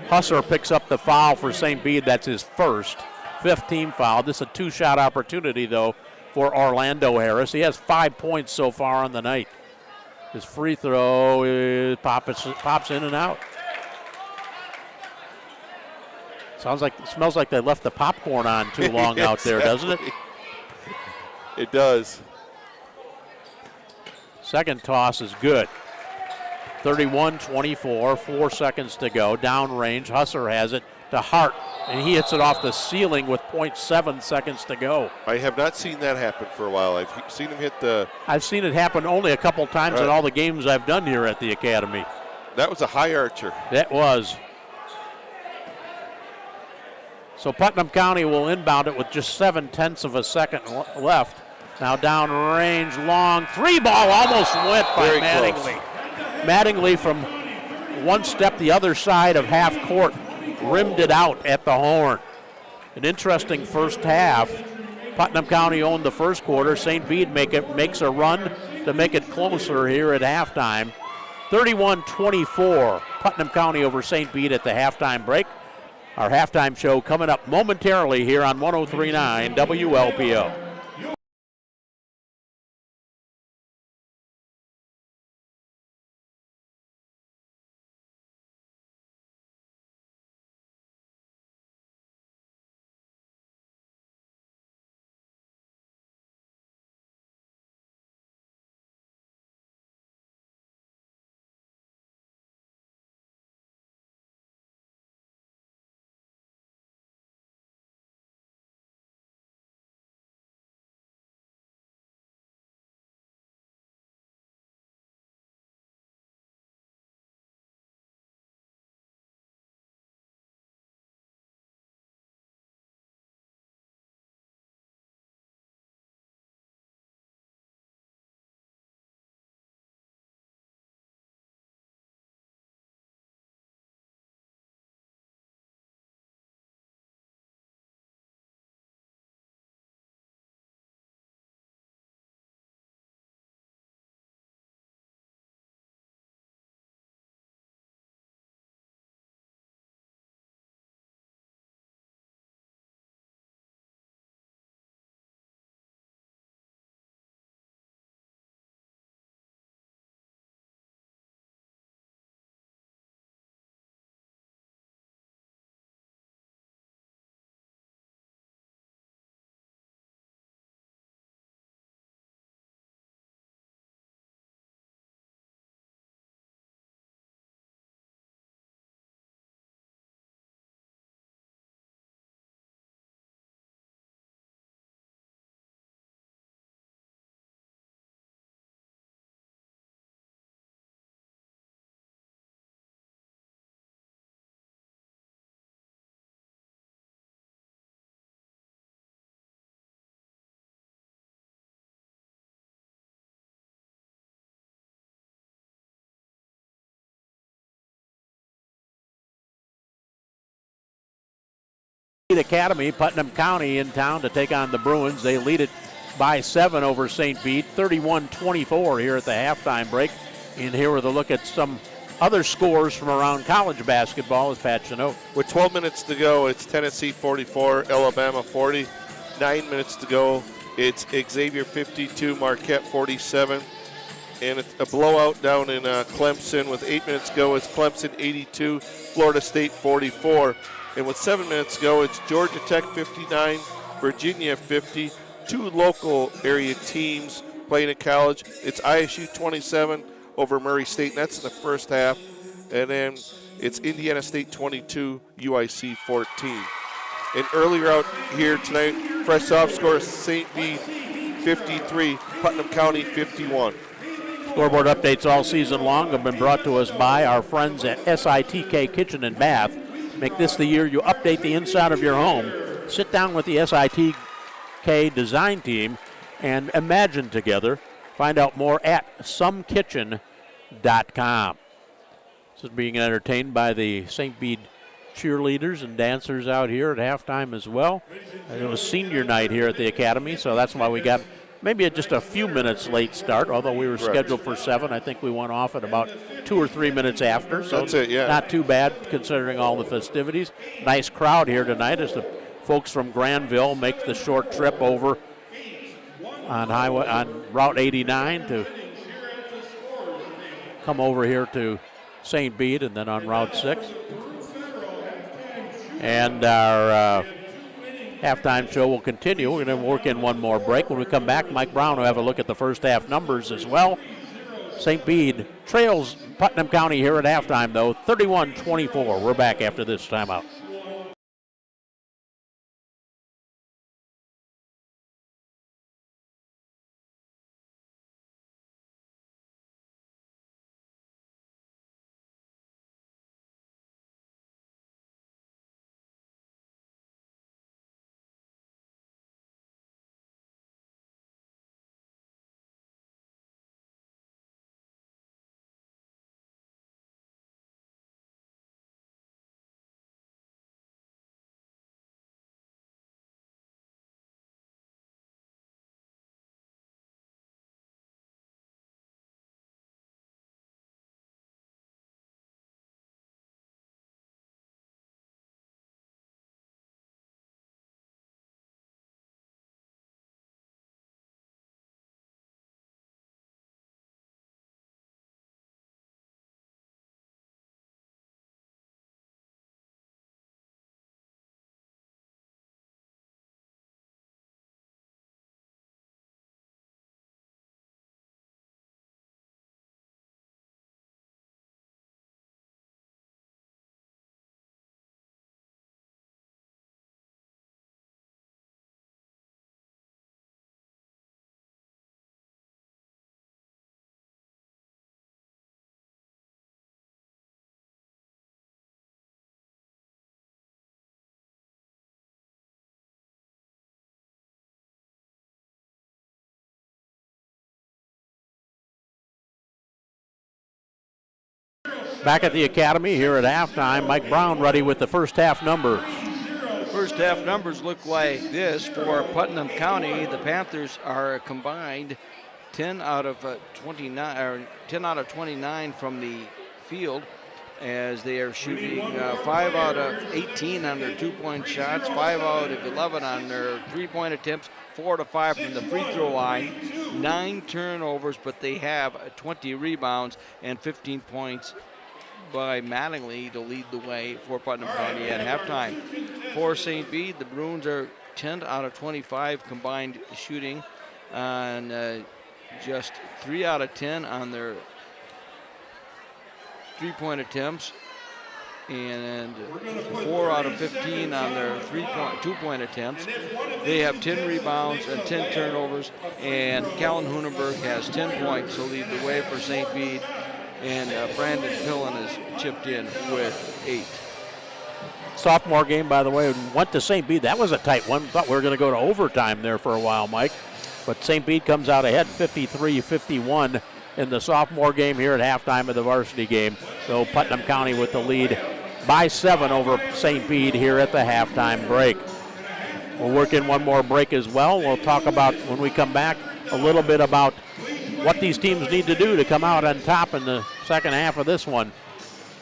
Husser picks up the foul for St. Bede. That's his first. 5th team foul. This is a 2-shot opportunity, though, for Orlando Harris. He has 5 points so far on the night. His free throw pops in and out. Smells like they left the popcorn on too long out there, doesn't it? It does. Second toss is good. 31-24, 4 seconds to go. Downrange, Husser has it to Hart, and he hits it off the ceiling with 0.7 seconds to go. I have not seen that happen for a while. I've seen him hit the... I've seen it happen only a couple times in all the games I've done here at the Academy. That was a high archer. That was. So Putnam County will inbound it with just 0.7 of a second left. Now downrange, long 3-ball almost went by Very Mattingly. Mattingly from one step the other side of half court rimmed it out at the horn. An interesting first half. Putnam County owned the first quarter. St. Bede makes a run to make it closer here at halftime. 31-24, Putnam County over St. Bede at the halftime break. Our halftime show coming up momentarily here on 103.9 WLPO. Academy, Putnam County in town to take on the Bruins. They lead it by 7 over St. Bede, 31-24 here at the halftime break. And here with a look at some other scores from around college basketball is Pat Chanot. With 12 minutes to go, it's Tennessee 44, Alabama 40. 9 minutes to go, it's Xavier 52, Marquette 47. And it's a blowout down in Clemson. With 8 minutes to go, it's Clemson 82, Florida State 44. And with 7 minutes to go, it's Georgia Tech 59, Virginia 50. Two local area teams playing in college. It's ISU 27 over Murray State, and that's in the first half. And then it's Indiana State 22, UIC 14. And earlier out here tonight, fresh soft score, St. Bede 53, Putnam County 51. Scoreboard updates all season long have been brought to us by our friends at SITK Kitchen and Bath. Make this the year you update the inside of your home. Sit down with the SITK design team and imagine together. Find out more at somekitchen.com. This is being entertained by the St. Bede cheerleaders and dancers out here at halftime as well. And it was senior night here at the Academy, so that's why we got maybe just a few minutes late start, although we were scheduled for 7. I think we went off at about 2 or 3 minutes after. So that's it, yeah. Not too bad considering all the festivities. Nice crowd here tonight as the folks from Granville make the short trip over on Route 89 to come over here to St. Bede and then on Route 6. And our halftime show will continue. We're going to work in one more break. When we come back, Mike Brown will have a look at the first half numbers as well. St. Bede trails Putnam County here at halftime, though, 31-24. We're back after this timeout. Back at the Academy here at halftime, Mike Brown ready with the first half numbers. First half numbers look like this for Putnam County. The Panthers are combined 10 out of 29 from the field, as they are shooting 5 out of 18 on their 2-point shots, 5 out of 11 on their 3-point attempts, 4 to 5 from the free throw line, 9 turnovers, but they have 20 rebounds and 15 points by Mattingly to lead the way for Putnam County at halftime. For St. Bede, the Bruins are 10 out of 25 combined shooting on just 3 out of 10 on their 3-point attempts and 4 out of 15 on their 2-point attempts. They have 10 rebounds and 10 turnovers, and Callan Hunenberg has 10 points to lead the way for St. Bede, and Brandon Pillen has chipped in with 8. Sophomore game, by the way, went to St. Bede. That was a tight one. Thought we were going to go to overtime there for a while, Mike. But St. Bede comes out ahead 53-51 in the sophomore game here at halftime of the varsity game. So Putnam County with the lead by 7 over St. Bede here at the halftime break. We'll work in one more break as well. We'll talk about, when we come back, a little bit about what these teams need to do to come out on top in the second half of this one.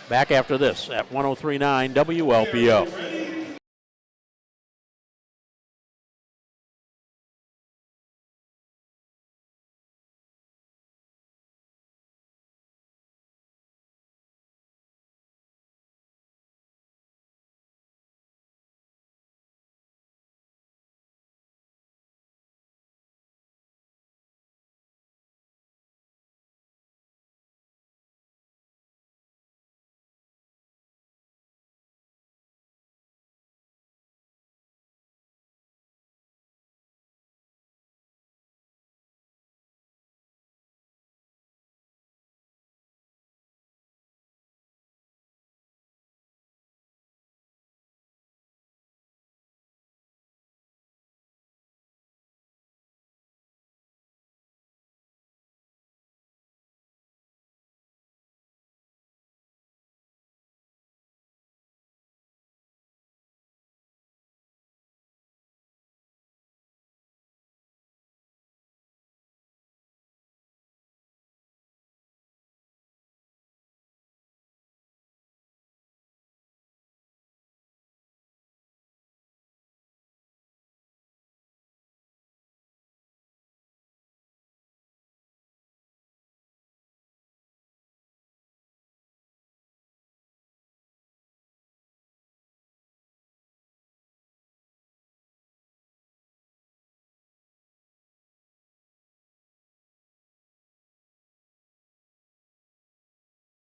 Back after this at 103.9 WLPO.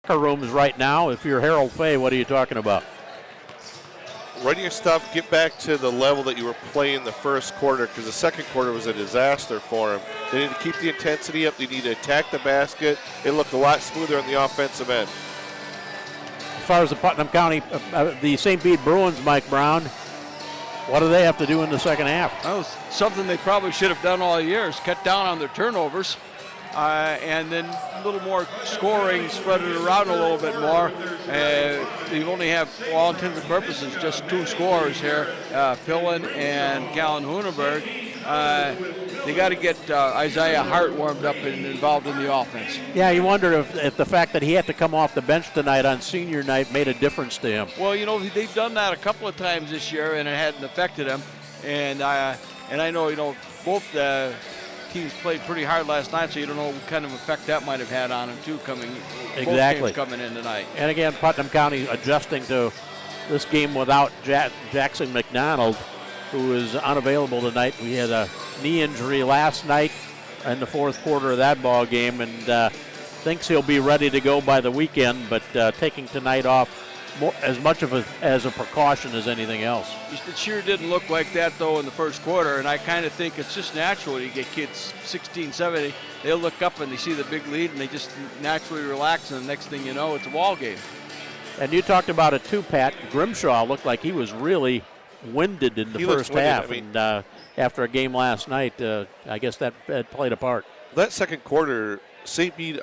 Rooms right now. If you're Harold Fay, what are you talking about? Run your stuff, get back to the level that you were playing the first quarter, because the second quarter was a disaster for them. They need to keep the intensity up. They need to attack the basket. It looked a lot smoother on the offensive end. As far as the Putnam County, the St. Bede Bruins, Mike Brown, what do they have to do in the second half? That was something they probably should have done all year, is cut down on their turnovers. And then a little more scoring, spread it around a little bit more. You only have, for all intents and purposes, just 2 scorers here, Pillen and Callan Hunenberg. They got to get Isaiah Hart warmed up and involved in the offense. Yeah, you wonder if the fact that he had to come off the bench tonight on senior night made a difference to him. Well, you know, they've done that a couple of times this year, and it hadn't affected him. And I know, both teams played pretty hard last night, so you don't know what kind of effect that might have had on them too. Exactly. Both games coming in tonight. And again, Putnam County adjusting to this game without Jackson McDonald, who is unavailable tonight. We had a knee injury last night in the fourth quarter of that ball game, and thinks he'll be ready to go by the weekend, but taking tonight off as much of as a precaution as anything else. It sure didn't look like that, though, in the first quarter, and I kind of think it's just natural. You get kids 16, 17, they'll look up and they see the big lead, and they just naturally relax, and the next thing you know, it's a ball game. And you talked about it too, Pat. Grimshaw looked like he was really winded in the first half, and after a game last night, I guess that played a part. That second quarter, St. Bede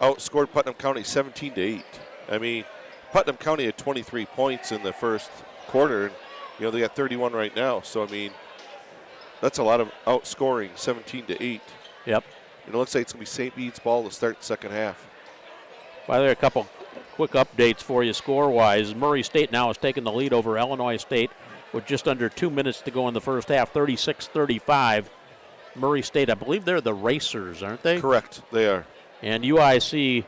outscored Putnam County 17-8. I mean, Putnam County had 23 points in the first quarter, and they got 31 right now. So I mean, that's a lot of outscoring, 17-8. Yep. And it looks like it's gonna be St. Bede's ball to start the second half. By the way, a couple quick updates for you score-wise. Murray State now has taken the lead over Illinois State with just under 2 minutes to go in the first half, 36-35. Murray State, I believe they're the Racers, aren't they? Correct, they are. And UIC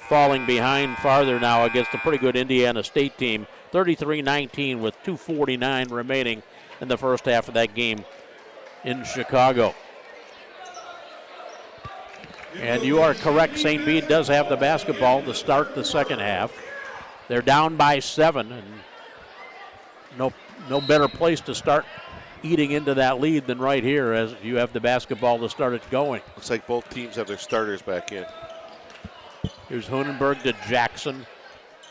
falling behind farther now against a pretty good Indiana State team, 33-19 with 2:49 remaining in the first half of that game in Chicago. And you are correct, St. Bede does have the basketball to start the second half. They're down by 7, and no better place to start eating into that lead than right here, as you have the basketball to start it going. Looks like both teams have their starters back in. Here's Hunenberg to Jackson,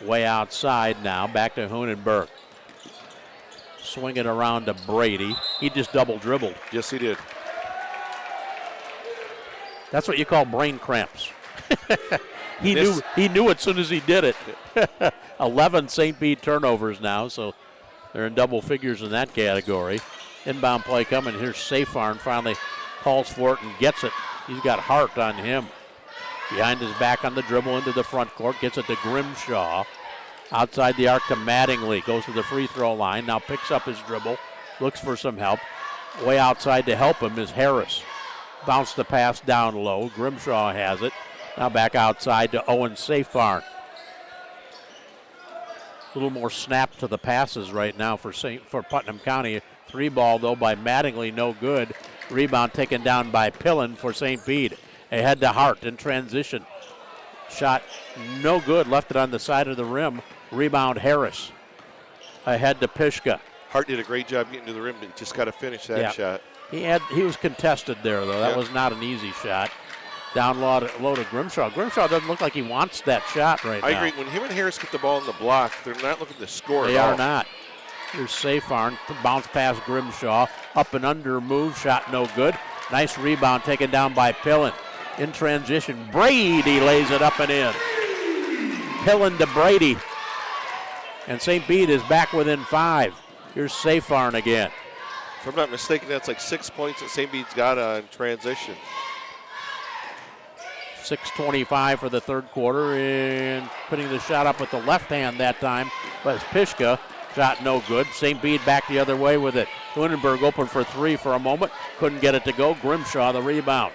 way outside now, back to Hunenberg. Swing it around to Brady. He just double dribbled. Yes, he did. That's what you call brain cramps. He knew it as soon as he did it. 11 St. Bede turnovers now, so they're in double figures in that category. Inbound play coming. Here's Safar, and finally calls for it and gets it. He's got Hart on him. Behind his back on the dribble into the front court. Gets it to Grimshaw. Outside the arc to Mattingly. Goes to the free throw line. Now picks up his dribble. Looks for some help. Way outside to help him is Harris. Bounce the pass down low. Grimshaw has it. Now back outside to Owen Safar. A little more snap to the passes right now for Putnam County. 3 ball though by Mattingly, no good. Rebound taken down by Pillen for St. Bede. Ahead to Hart in transition. Shot no good, left it on the side of the rim. Rebound Harris. Ahead to Pishka. Hart did a great job getting to the rim, but he just got to finish that shot. He was contested there though. That was not an easy shot. Down low to Grimshaw. Grimshaw doesn't look like he wants that shot right now. I agree. When him and Harris get the ball in the block, they're not looking to score They at all. are not. Here's Safar, bounce past Grimshaw. Up and under move, shot no good. Nice rebound taken down by Pillen. In transition, Brady lays it up and in. Pillen to Brady. And St. Bede is back within 5. Here's Safar again. If I'm not mistaken, that's like 6 points that St. Bede's got on transition. 6:25 for the third quarter, and putting the shot up with the left hand that time was Pishka. Shot no good. St. Bede back the other way with it. Lunenberg open for 3 for a moment. Couldn't get it to go. Grimshaw the rebound.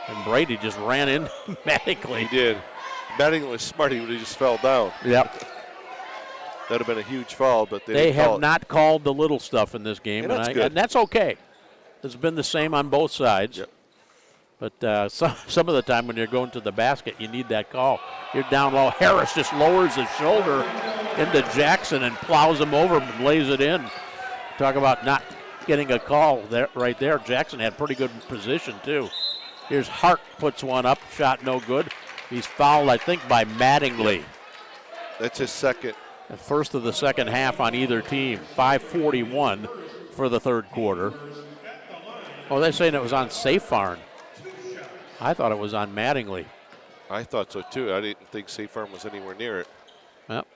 And Brady just ran in Mattingly. He did. Mattingly was smart. He would have just fell down. Yep. That would have been a huge foul, but they have not called the little stuff in this game, and that's okay. It's been the same on both sides. Yep. But some of the time when you're going to the basket, you need that call. You're down low. Harris just lowers his shoulder into Jackson and plows him over and lays it in. Talk about not getting a call there, right there. Jackson had pretty good position, too. Here's Hart, puts one up. Shot no good. He's fouled, I think, by Mattingly. That's his second. The first of the second half on either team. 5:41 for the third quarter. Oh, they're saying it was on Safar. I thought it was on Mattingly. I thought so, too. I didn't think Safe Farm was anywhere near it. Yep.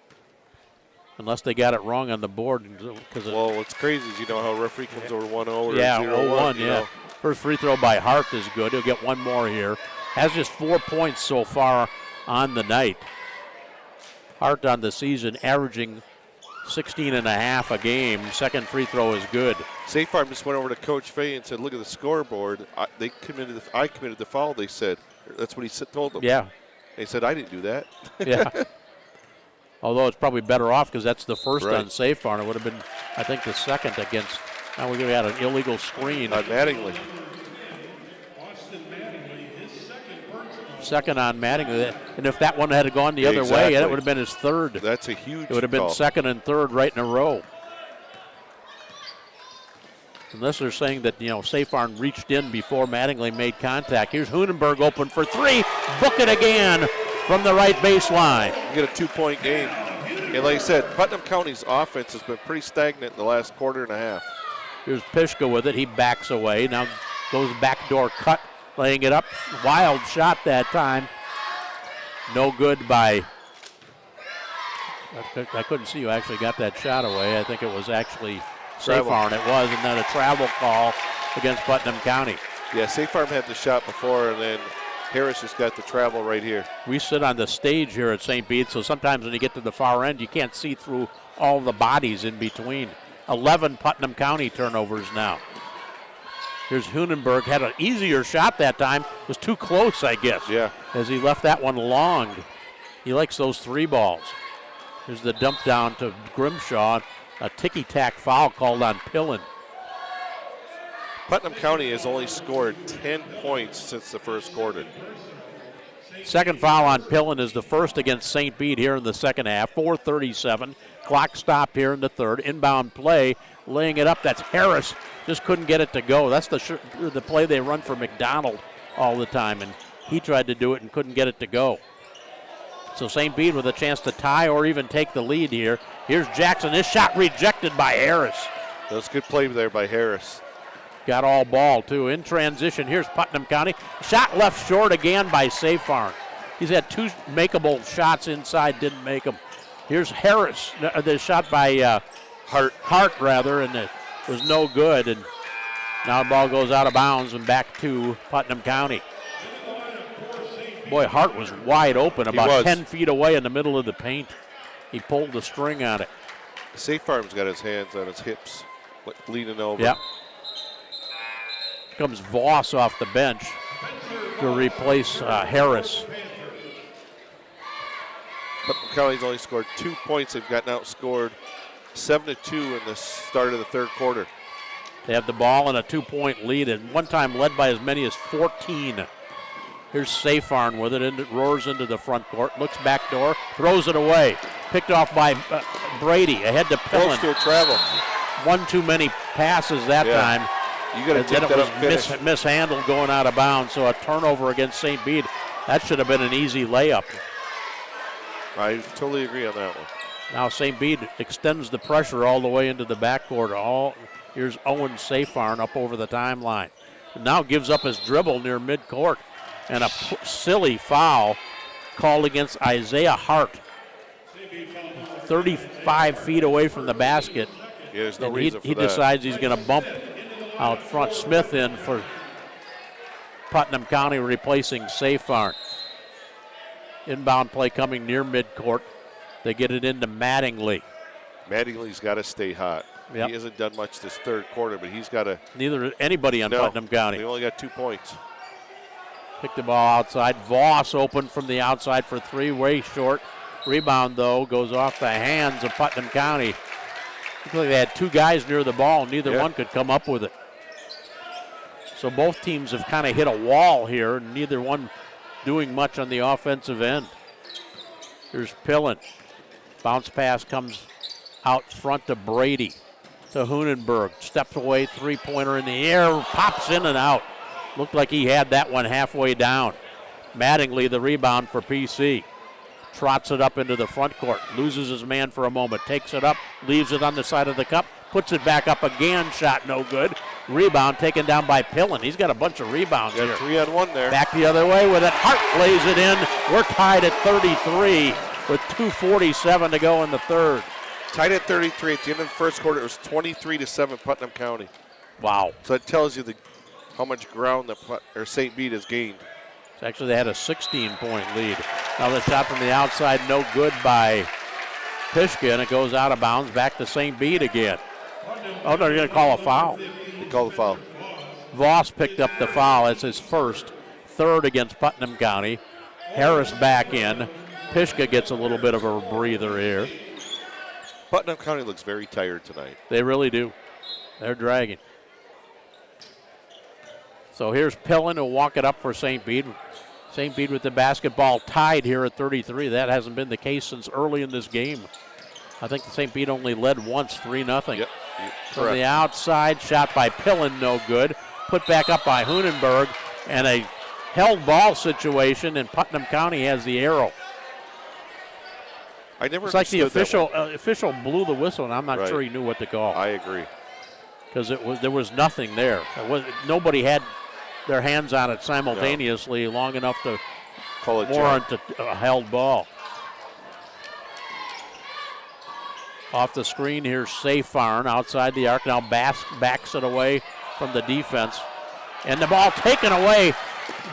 Unless they got it wrong on the board. Well, what's crazy is you know how referee comes over 1-0 or 0-1. Yeah, 0-1, yeah. First free throw by Hart is good. He'll get one more here. Has just 4 points so far on the night. Hart on the season averaging 16.5 a game. Second free throw is good. Safe Farm just went over to Coach Fay and said, look at the scoreboard. I committed the foul, they said. That's what he told them. Yeah. He said, I didn't do that. Yeah. Although it's probably better off because that's the first on Safe Farm. It would have been, I think, the second against. Now we had an illegal screen. On Mattingly. Second on Mattingly. And if that one had gone the other way, it would have been his third. That's a huge It would have been second and third right in a row. Unless they're saying that, Safe Farm reached in before Mattingly made contact. Here's Hunenberg open for 3. Book it again from the right baseline. You get a 2-point game. And like I said, Putnam County's offense has been pretty stagnant in the last quarter and a half. Here's Pishka with it. He backs away. Now goes backdoor cut, laying it up. Wild shot that time. No good by. I couldn't see who actually got that shot away. I think it was actually Safe Farm. It was, and then a travel call against Putnam County. Yeah, Safe Farm had the shot before, and then Harris just got the travel right here. We sit on the stage here at St. Bede, so sometimes when you get to the far end, you can't see through all the bodies in between. 11 Putnam County turnovers now. Here's Hunenberg. Had an easier shot that time. Was too close, I guess. Yeah. As he left that one long. He likes those 3 balls. Here's the dump down to Grimshaw. A ticky-tack foul called on Pillen. Putnam County has only scored 10 points since the first quarter. Second foul on Pillen is the first against St. Bede here in the second half. 4:37. Clock stop here in the third. Inbound play, laying it up. That's Harris. Just couldn't get it to go. That's the play they run for McDonald all the time, and he tried to do it and couldn't get it to go. So St. Bede with a chance to tie or even take the lead here. Here's Jackson. This shot rejected by Harris. That was a good play there by Harris. Got all ball, too. In transition, here's Putnam County. Shot left short again by Safe Farm. He's had 2 makeable shots inside, didn't make them. Here's Harris, the shot by Hart rather, and it was no good. And now the ball goes out of bounds and back to Putnam County. Boy, Hart was wide open, about 10 feet away in the middle of the paint. He pulled the string on it. Safe Farm's got his hands on his hips, leaning over. Yep. Comes Voss off the bench to replace Harris. Putnam County's only scored 2 points. They've gotten outscored 7-2 in the start of the third quarter. They have the ball and a 2-point lead, and one time led by as many as 14. Here's Saffarn with it, and it roars into the front court, looks back door, throws it away. Picked off by Brady, ahead to Pillen. Close to a travel. One too many passes that time. You got to take that up finish. Mishandled going out of bounds, so a turnover against St. Bede. That should have been an easy layup. I totally agree on that one. Now St. Bede extends the pressure all the way into the backcourt. Here's Owen Saffarn up over the timeline. Now gives up his dribble near midcourt. And a silly foul called against Isaiah Hart. 35 feet away from the basket. Yeah, there's no reason for he that. decides he's going to bump out front. Smith in for Putnam County, replacing Saffarn. Inbound play coming near midcourt. They get it into Mattingly. Mattingly's got to stay hot. Yep. He hasn't done much this third quarter, but he's got to. Neither anybody on Putnam County. They only got 2 points. Pick the ball outside. Voss open from the outside for 3, way short. Rebound, though, goes off the hands of Putnam County. Looks like they had 2 guys near the ball. Neither one could come up with it. So both teams have kind of hit a wall here, and neither one doing much on the offensive end. Here's Pillen. Bounce pass comes out front to Brady. To Hunenberg. Steps away, 3-pointer in the air, pops in and out. Looked like he had that one halfway down. Mattingly, the rebound for PC. Trots it up into the front court. Loses his man for a moment. Takes it up. Leaves it on the side of the cup. Puts it back up again. Shot no good. Rebound taken down by Pillen. He's got a bunch of rebounds here. 3-on-1 there. Back the other way with it. Hart lays it in. We're tied at 33 with 2:47 to go in the third. Tied at 33. At the end of the first quarter, it was 23-7 Putnam County. Wow. So that tells you how much ground St. Bede has gained. Actually, they had a 16-point lead. Now the shot from the outside, no good by Pishka, and it goes out of bounds back to St. Bede again. Oh, no, they're going to call a foul. They call the foul. Voss picked up the foul. It's his third against Putnam County. Harris back in. Pishka gets a little bit of a breather here. Putnam County looks very tired tonight. They really do. They're dragging. So here's Pillen who'll walk it up for St. Bede. St. Bede with the basketball tied here at 33. That hasn't been the case since early in this game. I think St. Bede only led once, 3-0. Yep. From the outside, shot by Pillen, no good. Put back up by Hunenberg, and a held ball situation, and Putnam County has the arrow. I never. It's like the official blew the whistle, and I'm not sure he knew what to call. I agree. Because there was nothing there. Nobody had their hands on it simultaneously long enough to warrant a held ball. Off the screen, here's Saffarn outside the arc. Now backs it away from the defense. And the ball taken away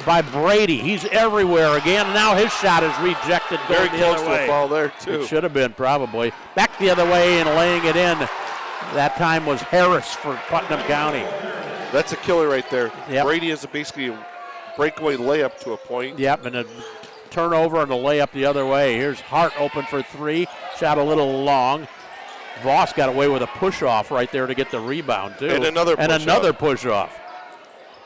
by Brady. He's everywhere again. Now his shot is rejected. Very close to a foul there, too. It should have been, probably. Back the other way and laying it in. That time was Harris for Putnam County. That's a killer right there. Yep. Brady is basically a breakaway layup to a point. Yep, and a turnover and a layup the other way. Here's Hart open for 3. Shot a little long. Voss got away with a push-off right there to get the rebound, too. And another push-off.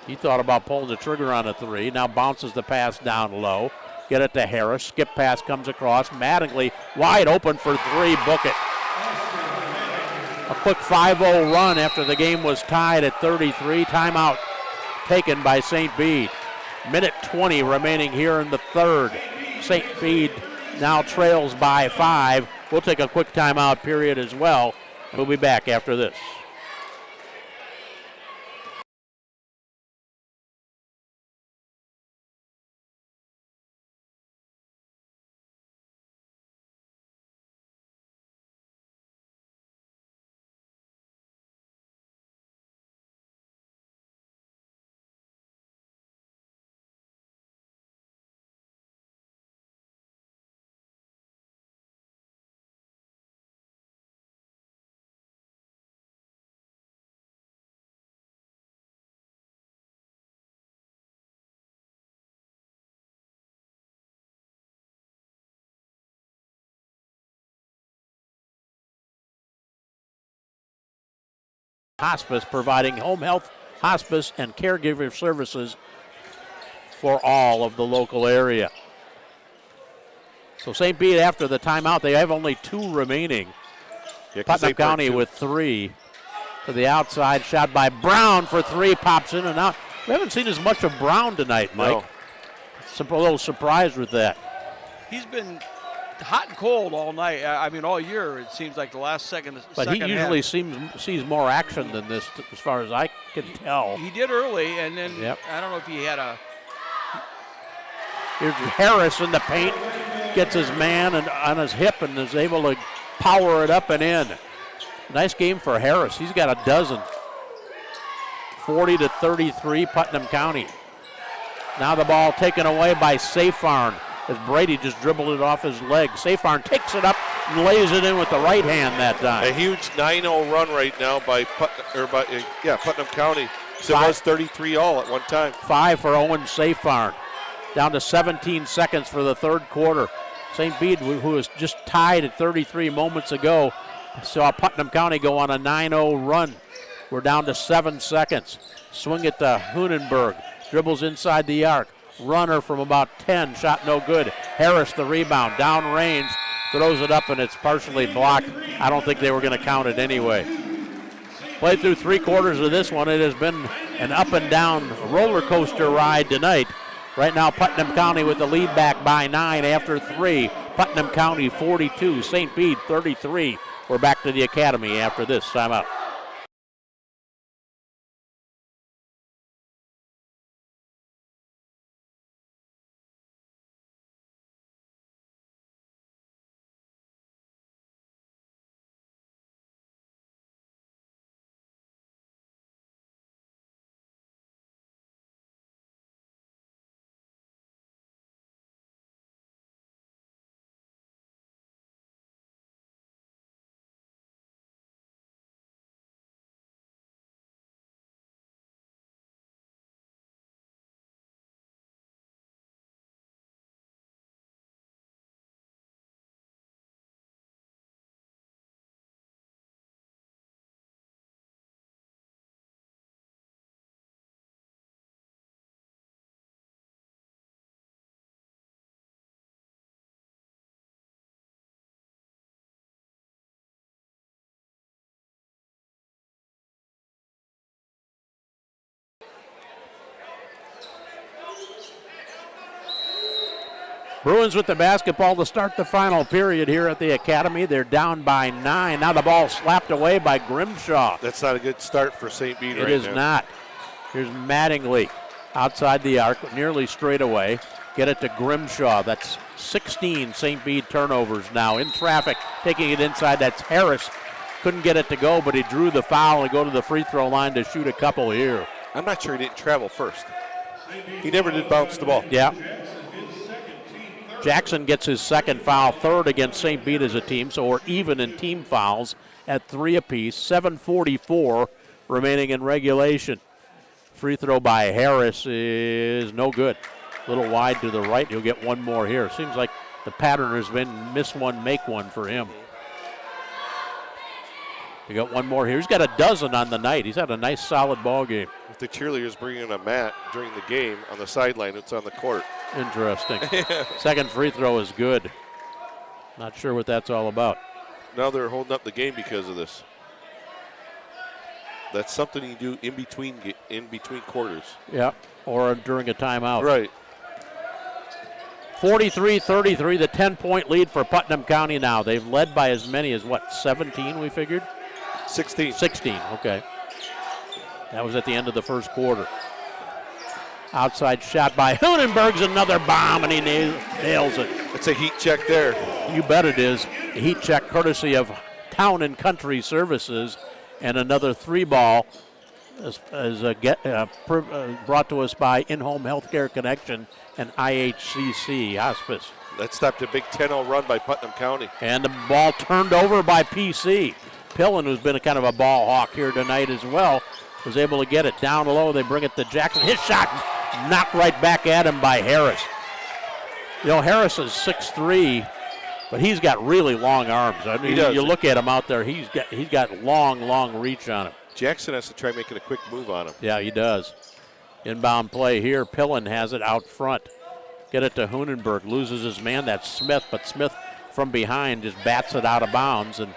He thought about pulling the trigger on a 3. Now bounces the pass down low. Get it to Harris. Skip pass comes across. Mattingly wide open for 3. Book it. A quick 5-0 run after the game was tied at 33. Timeout taken by St. Bede. Minute 20 remaining here in the third. St. Bede now trails by 5. We'll take a quick timeout period as well. We'll be back after this. Hospice, providing home health, hospice, and caregiver services for all of the local area. So St. Bede, after the timeout, they have only 2 remaining. Yeah, 'cause Putnam County with 3 to the outside. Shot by Brown for 3, pops in and out. We haven't seen as much of Brown tonight, Mike. No. A little surprised with that. He's been hot and cold all night. I mean, all year. It seems like the last second. But he usually sees more action than this, as far as I can tell. He did early, and then Yep. I don't know if he had a. Here's Harris in the paint, gets his man on his hip and is able to power it up and in. Nice game for Harris. He's got a dozen. 40-33, Putnam County. Now the ball taken away by Seyfarn as Brady just dribbled it off his leg. Seyfarn takes it up and lays it in with the right hand that time. A huge 9-0 run right now by Putnam County. So it was 33 all at one time. 5 for Owen Seyfarn. Down to 17 seconds for the third quarter. St. Bede, who was just tied at 33 moments ago, saw Putnam County go on a 9-0 run. We're down to 7 seconds. Swing it to Hunenberg. Dribbles inside the arc. Runner from about 10. Shot no good. Harris the rebound. Down range. Throws it up and it's partially blocked. I don't think they were going to count it anyway. Played through 3 quarters of this one. It has been an up and down roller coaster ride tonight. Right now, Putnam County with the lead back by 9 after 3. Putnam County 42, St. Bede 33. We're back to the academy after this timeout. Bruins with the basketball to start the final period here at the academy. They're down by 9. Now the ball slapped away by Grimshaw. That's not a good start for St. Bede right now. It is not. Here's Mattingly outside the arc, nearly straight away. Get it to Grimshaw. That's 16 St. Bede turnovers now in traffic. Taking it inside, that's Harris. Couldn't get it to go, but he drew the foul and go to the free throw line to shoot a couple here. I'm not sure he didn't travel first. He never did bounce the ball. Yeah. Jackson gets his second foul, third against St. Bede as a team, so we're even in team fouls at 3 apiece. 7:44 remaining in regulation. Free throw by Harris is no good. A little wide to the right. He'll get one more here. Seems like the pattern has been miss one, make one for him. He got one more here. He's got a dozen on the night. He's had a nice, solid ball game. If the cheerleaders bring in a mat during the game on the sideline, it's on the court. Interesting. Second free throw is good. Not sure what that's all about. Now they're holding up the game because of this. That's something you do in between quarters. Yeah, or during a timeout. Right. 43-33, the 10-point lead for Putnam County now. They've led by as many as, 17 we figured? 16. 16, okay. That was at the end of the first quarter. Outside shot by Hunenberg's another bomb, and he nails it. It's a heat check there. You bet it is. A heat check courtesy of Town and Country Services, and another 3-ball is brought to us by In-Home Healthcare Connection and IHCC Hospice. That stopped a big 10-0 run by Putnam County. And the ball turned over by PC. Pillen, who's been a kind of a ball hawk here tonight as well, was able to get it down low. They bring it to Jackson. His shot knocked right back at him by Harris. You know, Harris is 6'3", but he's got really long arms. I mean, you look at him out there, he's got long reach on him. Jackson has to try making a quick move on him. Yeah, he does. Inbound play here. Pillen has it out front. Get it to Hunenberg. Loses his man. That's Smith, but Smith from behind just bats it out of bounds, and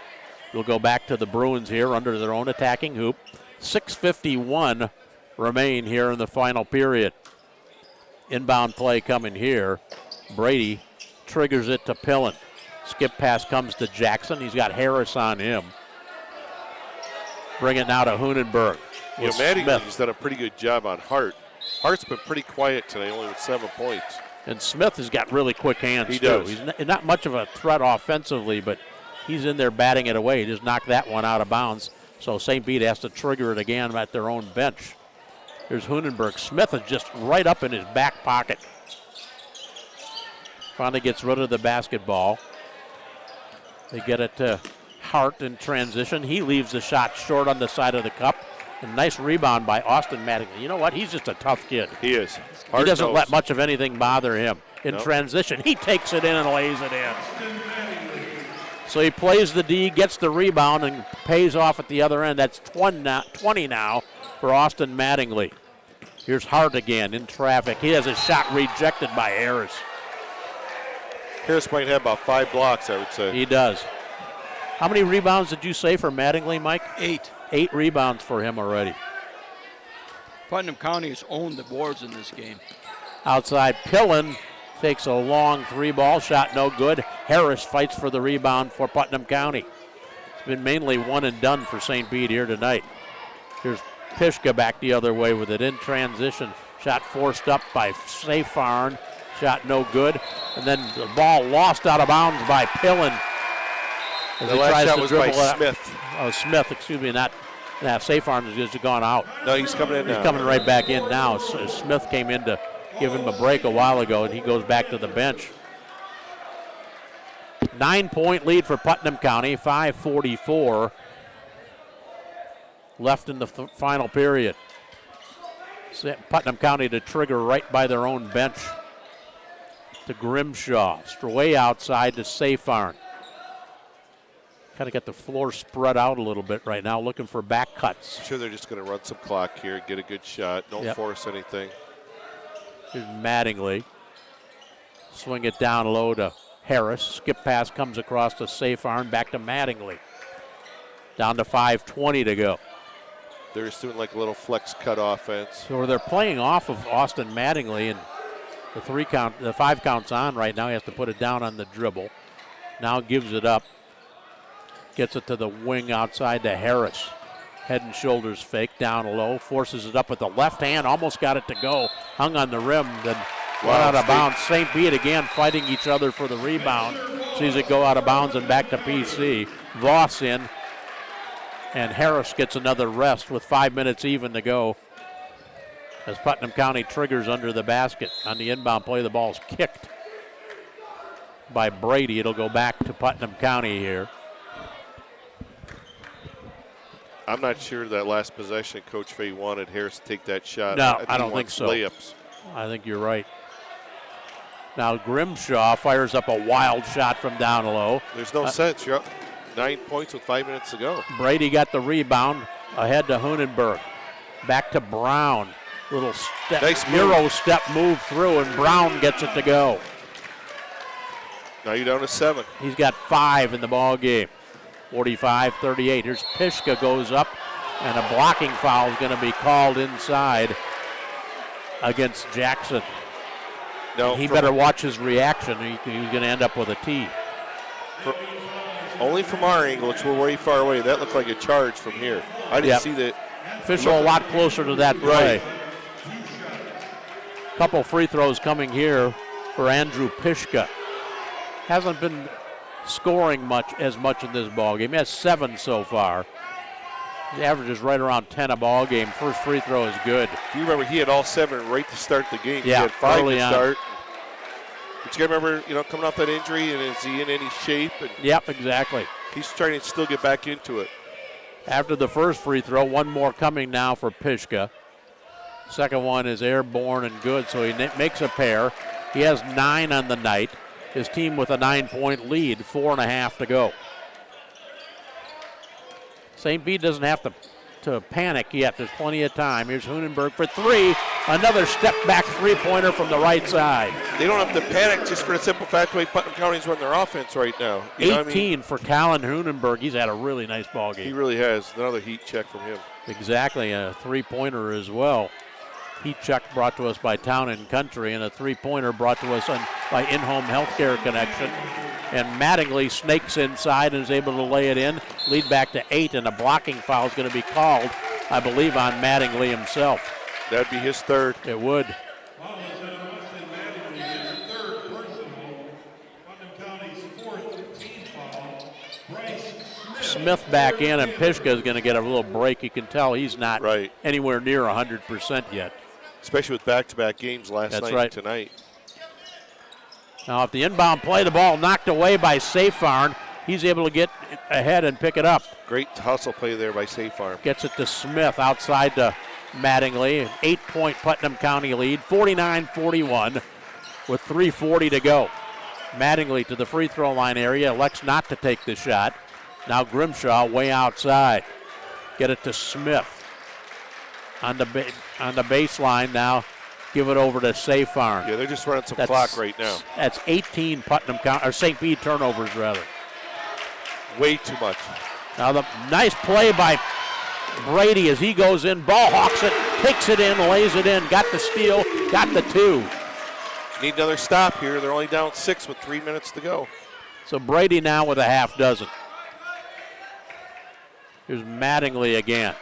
we'll go back to the Bruins here under their own attacking hoop. 6:51 remain here in the final period. Inbound play coming here. Brady triggers it to Pillen. Skip pass comes to Jackson. He's got Harris on him. Bring it now to Hunenberg. You know, Mattingly's done a pretty good job on Hart. Hart's been pretty quiet today, only with 7 points. And Smith has got really quick hands, He too. does. He's not much of a threat offensively, but he's in there batting it away. He just knocked that one out of bounds. So St. Bede has to trigger it again at their own bench. Here's Hunenberg. Smith is just right up in his back pocket. Finally gets rid of the basketball. They get it to Hart in transition. He leaves the shot short on the side of the cup. A nice rebound by Austin Mattingly. You know what? He's just a tough kid. He is. He doesn't let much of anything bother him. In Nope. transition, he takes it in and lays it in. So he plays the D, gets the rebound, and pays off at the other end. That's 20 now for Austin Mattingly. Here's Hart again in traffic. He has a shot rejected by Harris. Harris might have about 5 blocks, I would say. He does. How many rebounds did you say for Mattingly, Mike? 8. 8 rebounds for him already. Putnam County has owned the boards in this game. Outside, Pillen takes a long 3-ball shot, no good. Harris fights for the rebound for Putnam County. It's been mainly one and done for St. Bede here tonight. Here's Pishka back the other way with it in transition. Shot forced up by Seyfarn. Shot no good. And then the ball lost out of bounds by Pillen. As The he last tries shot to was by dribble it. Smith. Oh, Smith, excuse me, not Seyfarn has just gone out. No, he's coming in now. He's coming right back in now. So Smith came in to give him a break a while ago, and he goes back to the bench. 9-point lead for Putnam County, 5:44 left in the final period. Putnam County to trigger right by their own bench to Grimshaw. Way outside to Seyfarn. Kind of got the floor spread out a little bit right now, looking for back cuts. I'm sure they're just going to run some clock here, get a good shot. Don't force anything. Here's Mattingly. Swing it down low to Harris. Skip pass comes across to Seyfarn, back to Mattingly. Down to 5:20 to go. They're just doing like a little flex cut offense. So they're playing off of Austin Mattingly, and the 5 counts on right now. He has to put it down on the dribble. Now gives it up. Gets it to the wing outside to Harris. Head and shoulders fake down low. Forces it up with the left hand. Almost got it to go. Hung on the rim. Then went out of bounds. St. Bede again fighting each other for the rebound. Sees it go out of bounds and back to PC. Voss in. And Harris gets another rest with 5 minutes even to go. As Putnam County triggers under the basket. On the inbound play, the ball's kicked by Brady. It'll go back to Putnam County here. I'm not sure that last possession Coach Fay wanted Harris to take that shot. No, I he don't think wants so. Layups. I think you're right. Now Grimshaw fires up a wild shot from down low. There's no sense. You're up 9 points with 5 minutes to go. Brady got the rebound ahead to Hunenberg. Back to Brown. Little step, Nice move. Euro step move through, and Brown gets it to go. Now you're down to 7. He's got 5 in the ball game. 45-38. Here's Pishka goes up, and a blocking foul is going to be called inside against Jackson. No, He better watch his reaction. He's going to end up with a T. Only from our angle, which we're way far away. That looked like a charge from here. I didn't see that. Official a lot closer to that play. Couple free throws coming here for Andrew Pishka. Hasn't been scoring as much in this ball game. He has 7 so far. His average is right around 10 a ball game. First free throw is good. If you remember, he had all 7 right to start the game. Yeah, he had 5 early to on. start. But you got to remember, coming off that injury, and is he in any shape? And Yep, exactly. he's trying to still get back into it. After the first free throw, one more coming now for Pishka. Second one is airborne and good, so he makes a pair. He has 9 on the night. His team with a 9-point lead, 4.5 to go. St. Bede doesn't have to to panic yet. There's plenty of time. Here's Hunenberg for three. Another step-back three-pointer from the right side. They don't have to panic just for the simple fact the way Putnam County's run their offense right now. 18 for Colin Hunenberg. He's had a really nice ball game. He really has. Another heat check from him. Exactly, a three-pointer as well. Heat check brought to us by Town and Country, and a three-pointer brought to us by In-Home Healthcare Connection. And Mattingly snakes inside and is able to lay it in. Lead back to 8, and a blocking foul is going to be called, I believe, on Mattingly himself. That'd be his third. It would. Foul is on Austin Mattingly, his third personal. Putnam County's fourth team foul. Bryce Smith back in, and Pishka is going to get a little break. You can tell he's not anywhere near 100% yet. Especially with back-to-back games last night and tonight. Now, if the inbound play, the ball knocked away by Safefarn, he's able to get ahead and pick it up. Great hustle play there by Safefarn. Gets it to Smith outside to Mattingly. 8-point Putnam County lead, 49-41 with 3:40 to go. Mattingly to the free throw line area, elects not to take the shot. Now Grimshaw way outside. Get it to Smith on the baseline now. Give it over to Safefarn. Yeah, they're just running some clock right now. That's 18 Putnam County, or St. Bede turnovers rather. Way too much. Now the nice play by Brady as he goes in, ball hawks it, takes it in, lays it in, got the steal, got the two. Need another stop here. They're only down 6 with 3 minutes to go. So Brady now with a half dozen. Here's Mattingly again.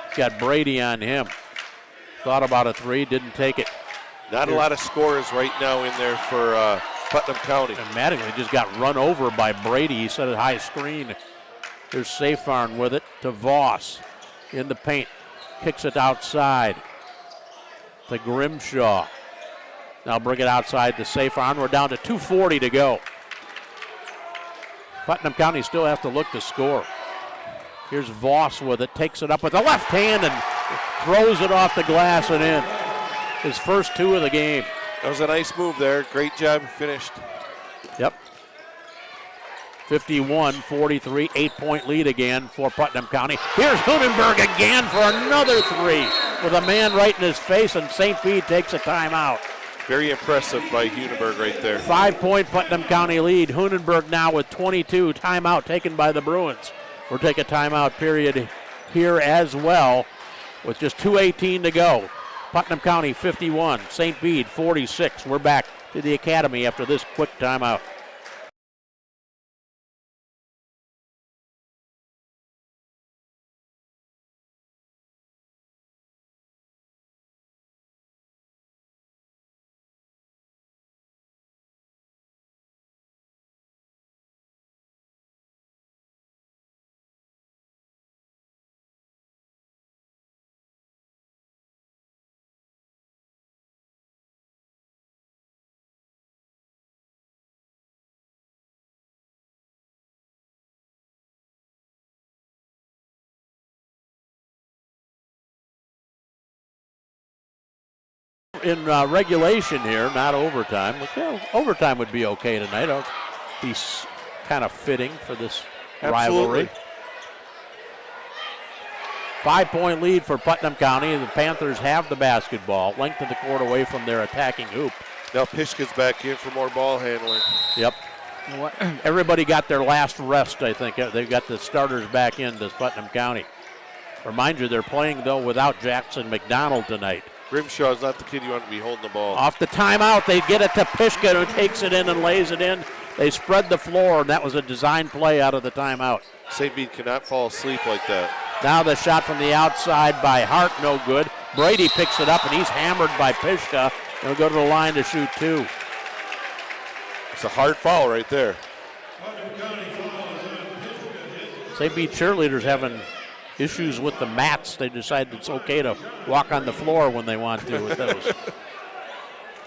He's got Brady on him. Thought about a three, didn't take it. Not a lot of scorers right now in there for Putnam County. And Mattingly just got run over by Brady. He set a high screen. There's Safefarn with it to Voss in the paint. Kicks it outside to Grimshaw. Now bring it outside to Safefarn. We're down to 2:40 to go. Putnam County still have to look to score. Here's Voss with it, takes it up with the left hand and throws it off the glass and in. His first two of the game. That was a nice move there. Great job, finished. Yep. 51-43, 8-point lead again for Putnam County. Here's Hunenberg again for another three with a man right in his face, and St. Bede takes a timeout. Very impressive by Hunenberg right there. 5-point Putnam County lead. Hunenberg now with 22. Timeout taken by the Bruins. We'll take a timeout period here as well with just 2:18 to go. Putnam County 51, St. Bede 46. We're back to the academy after this quick timeout. In regulation here, not overtime. Well, overtime would be okay tonight. It'll be kind of fitting for this rivalry. 5-point lead for Putnam County. The Panthers have the basketball. Length of the court away from their attacking hoop. Now Pishka's back in for more ball handling. Yep. Everybody got their last rest, I think. They've got the starters back in to Putnam County. Remind you, they're playing, though, without Jackson McDonald tonight. Grimshaw's not the kid you want to be holding the ball. Off the timeout, they get it to Pishka, who takes it in and lays it in. They spread the floor, and that was a design play out of the timeout. St. Bede cannot fall asleep like that. Now the shot from the outside by Hart, no good. Brady picks it up, and he's hammered by Pishka. He'll go to the line to shoot two. It's a hard foul right there. St. Bede cheerleaders having issues with the mats. They decide it's okay to walk on the floor when they want to with those.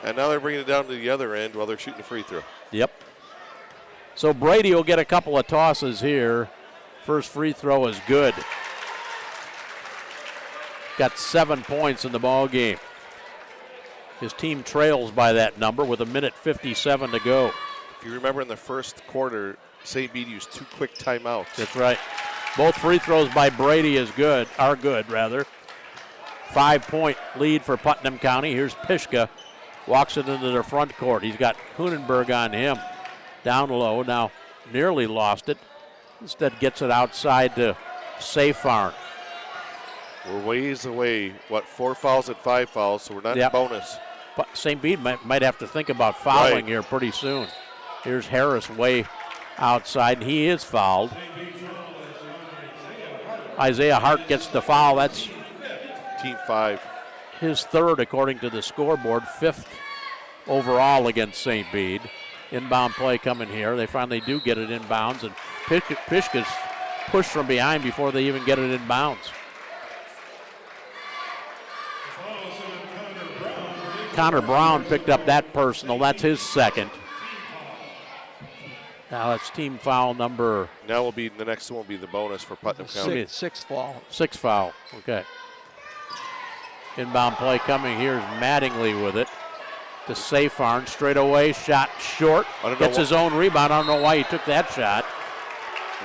And now they're bringing it down to the other end while they're shooting a free throw. Yep. So Brady will get a couple of tosses here. First free throw is good. Got 7 points in the ball game. His team trails by that number with 1:57 to go. If you remember in the first quarter, St. Bede used 2 quick timeouts. That's right. Both free throws by Brady are good. 5-point lead for Putnam County. Here's Pishka. Walks it into the front court. He's got Hunenberg on him. Down low. Now nearly lost it. Instead gets it outside to Safar. We're ways away. 4 fouls and 5 fouls, so we're not in bonus. But St. Bede might have to think about fouling here pretty soon. Here's Harris way outside, and he is fouled. Isaiah Hart gets the foul. That's Team 5. His third, according to the scoreboard, 5th overall against St. Bede. Inbound play coming here. They finally do get it inbounds, and Pishka's pushed from behind before they even get it inbounds. Connor Brown picked up that personal. That's his second. Now it's team foul number. Now the next one will be the bonus for Putnam County. Sixth foul. Sixth foul. Okay. Inbound play coming. Here's Mattingly with it to Safar. Straight away, shot short. Gets his own rebound. I don't know why he took that shot.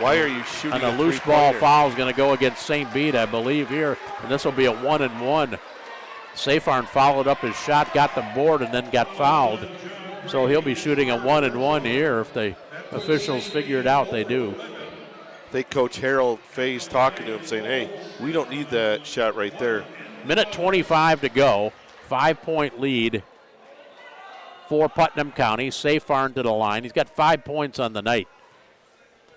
Why are you shooting and a loose ball foul is going to go against St. Bede, I believe, here. And this will be a 1-and-1. Safar followed up his shot, got the board, and then got fouled. So he'll be shooting a 1-and-1 here if the officials figure it out. They do. I think Coach Harold Fay's talking to him saying, hey, we don't need that shot right there. Minute 25 to go. 5-point lead for Putnam County. Safar to the line. He's got 5 points on the night.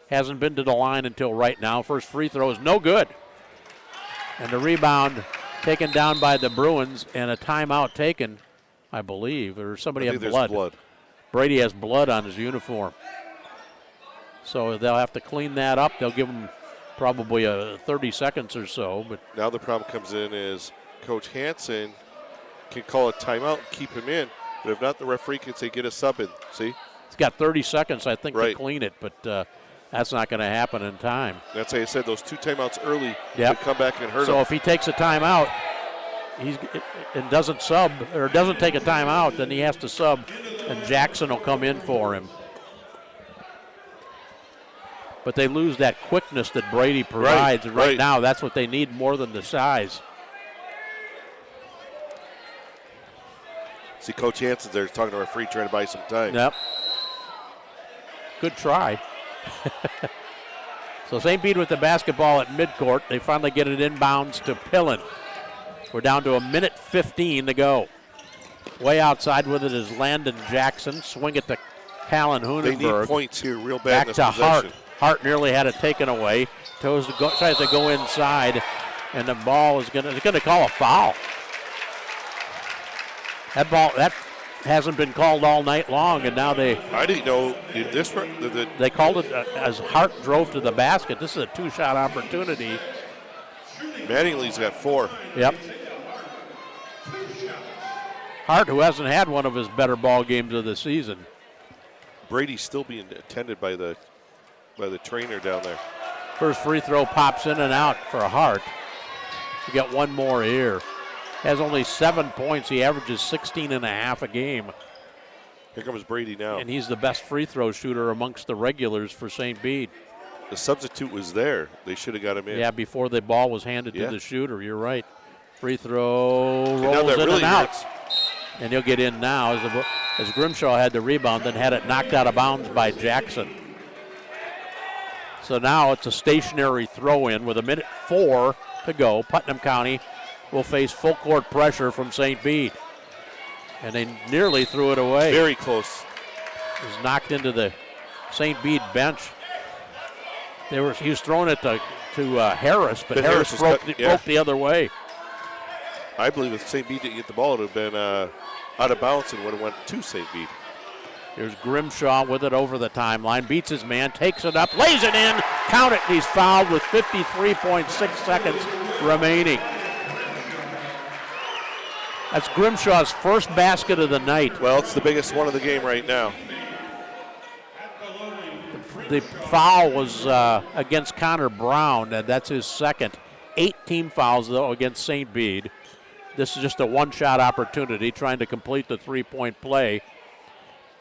Hasn't been to the line until right now. First free throw is no good. And the rebound taken down by the Bruins, and a timeout taken, I believe, or somebody had blood. Brady has blood on his uniform. So they'll have to clean that up. They'll give him probably 30 seconds or so. But now the problem comes in is Coach Hansen can call a timeout and keep him in. But if not, the referee can say get a sub in. See? He's got 30 seconds, I think, to clean it, but that's not going to happen in time. That's how you said those 2 timeouts early would come back and hurt him. So if he takes a timeout and doesn't sub or doesn't take a timeout, then he has to sub, and Jackson will come in for him. But they lose that quickness that Brady provides, and right now that's what they need more than the size. See, Coach Hansen's there talking to our referee, trying to buy some time. Yep. Good try. So St. Bede with the basketball at midcourt. They finally get it inbounds to Pillen. We're down to 1:15 to go. Way outside with it is Landon Jackson. Swing it to Callan Hunenberg. They need points here real bad. Back to Hart. Hart nearly had it taken away. Tries to go inside, and the ball is going to call a foul. That hasn't been called all night long, and now I didn't know this. They called it as Hart drove to the basket. This is a 2-shot opportunity. Mattingly's got 4. Yep. Hart, who hasn't had one of his better ball games of the season. Brady's still being attended by the trainer down there. First free throw pops in and out for Hart. We got one more here. Has only 7 points. He averages 16.5 a game. Here comes Brady now. And he's the best free throw shooter amongst the regulars for St. Bede. The substitute was there. They should have got him in. Yeah, before the ball was handed to the shooter. You're right. Free throw rolls in really and out. hurts. And he'll get in now as Grimshaw had the rebound, then had it knocked out of bounds by Jackson. So now it's a stationary throw-in with 1:04 to go. Putnam County will face full court pressure from St. Bede. And they nearly threw it away. Very close. It was knocked into the St. Bede bench. He was throwing it to Harris, but Harris broke the other way. I believe if St. Bede didn't get the ball, it would have been out of bounds and would have went to St. Bede. Here's Grimshaw with it over the timeline. Beats his man, takes it up, lays it in. Count it, he's fouled with 53.6 seconds remaining. That's Grimshaw's first basket of the night. Well, it's the biggest one of the game right now. The foul was against Connor Brown, and that's his second. 8 team fouls, though, against St. Bede. This is just a one-shot opportunity. Trying to complete the three-point play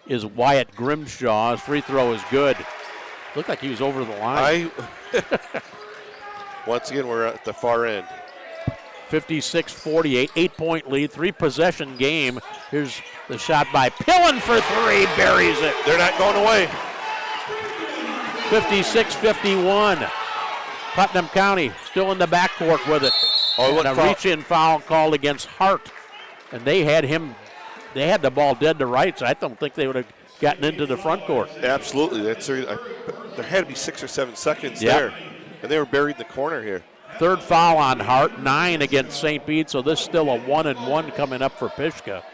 is Wyatt Grimshaw. His free throw is good. Looked like he was over the line. Once again, we're at the far end. 56-48, 8-point lead, 3-possession game. Here's the shot by Pillen for three, buries it. They're not going away. 56-51. Putnam County still in the backcourt with it. Oh, and a reach-in foul called against Hart. And they had the ball dead to rights. I don't think they would have gotten into the front court. Absolutely. There had to be 6 or 7 seconds there. And they were buried in the corner here. Third foul on Hart, 9 against St. Bede, so this is still a 1-and-1 coming up for Pishka,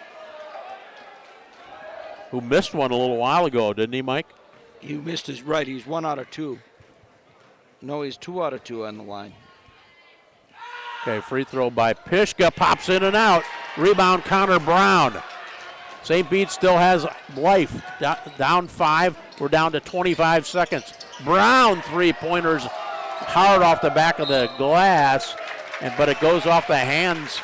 who missed one a little while ago, didn't he, Mike? He missed his right. He's 1 out of 2. No, he's 2 out of 2 on the line. Okay, free throw by Pishka, pops in and out. Rebound, Connor Brown. St. Bede still has life. Down 5, we're down to 25 seconds. Brown, three-pointers, hard off the back of the glass, but it goes off the hands,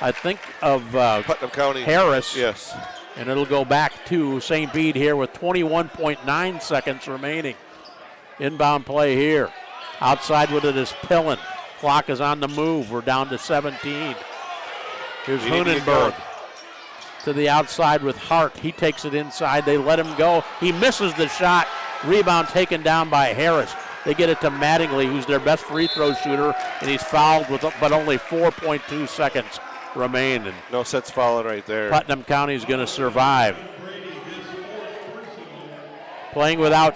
I think, of Putnam County Harris. Yes. And it'll go back to St. Bede here with 21.9 seconds remaining. Inbound play here. Outside with it is Pillen. Clock is on the move. We're down to 17. Here's Hunenberg to the outside with Hart. He takes it inside. They let him go. He misses the shot. Rebound taken down by Harris. They get it to Mattingly, who's their best free throw shooter, and he's fouled with but only 4.2 seconds remain. And no sets fouling right there. Putnam County is going to survive. Playing without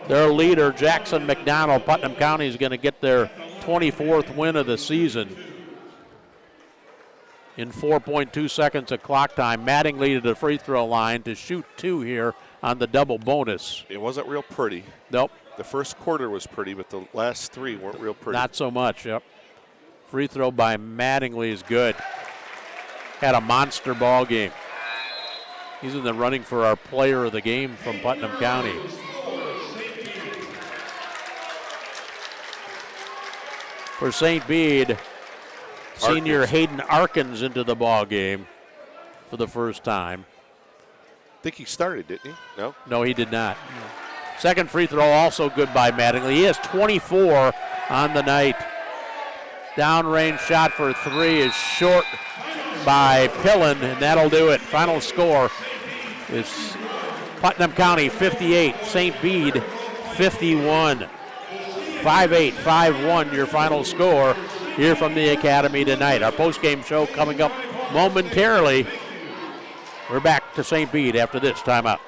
their leader, Jackson McDonald, Putnam County is going to get their 24th win of the season. In 4.2 seconds of clock time, Mattingly to the free throw line to shoot 2 here on the double bonus. It wasn't real pretty. Nope. The first quarter was pretty, but the last 3 weren't real pretty. Not so much, yep. Free throw by Mattingly is good. Had a monster ball game. He's in the running for our player of the game from Putnam County. For St. Bede, senior Hayden Arkins into the ball game for the first time. I think he started, didn't he? No? No, he did not. Second free throw also good by Mattingly. He has 24 on the night. Downrange shot for 3 is short by Pillen, and that'll do it. Final score is Putnam County 58, St. Bede 51. 5-8, 5-1 your final score here from the Academy tonight. Our postgame show coming up momentarily. We're back to St. Bede after this timeout.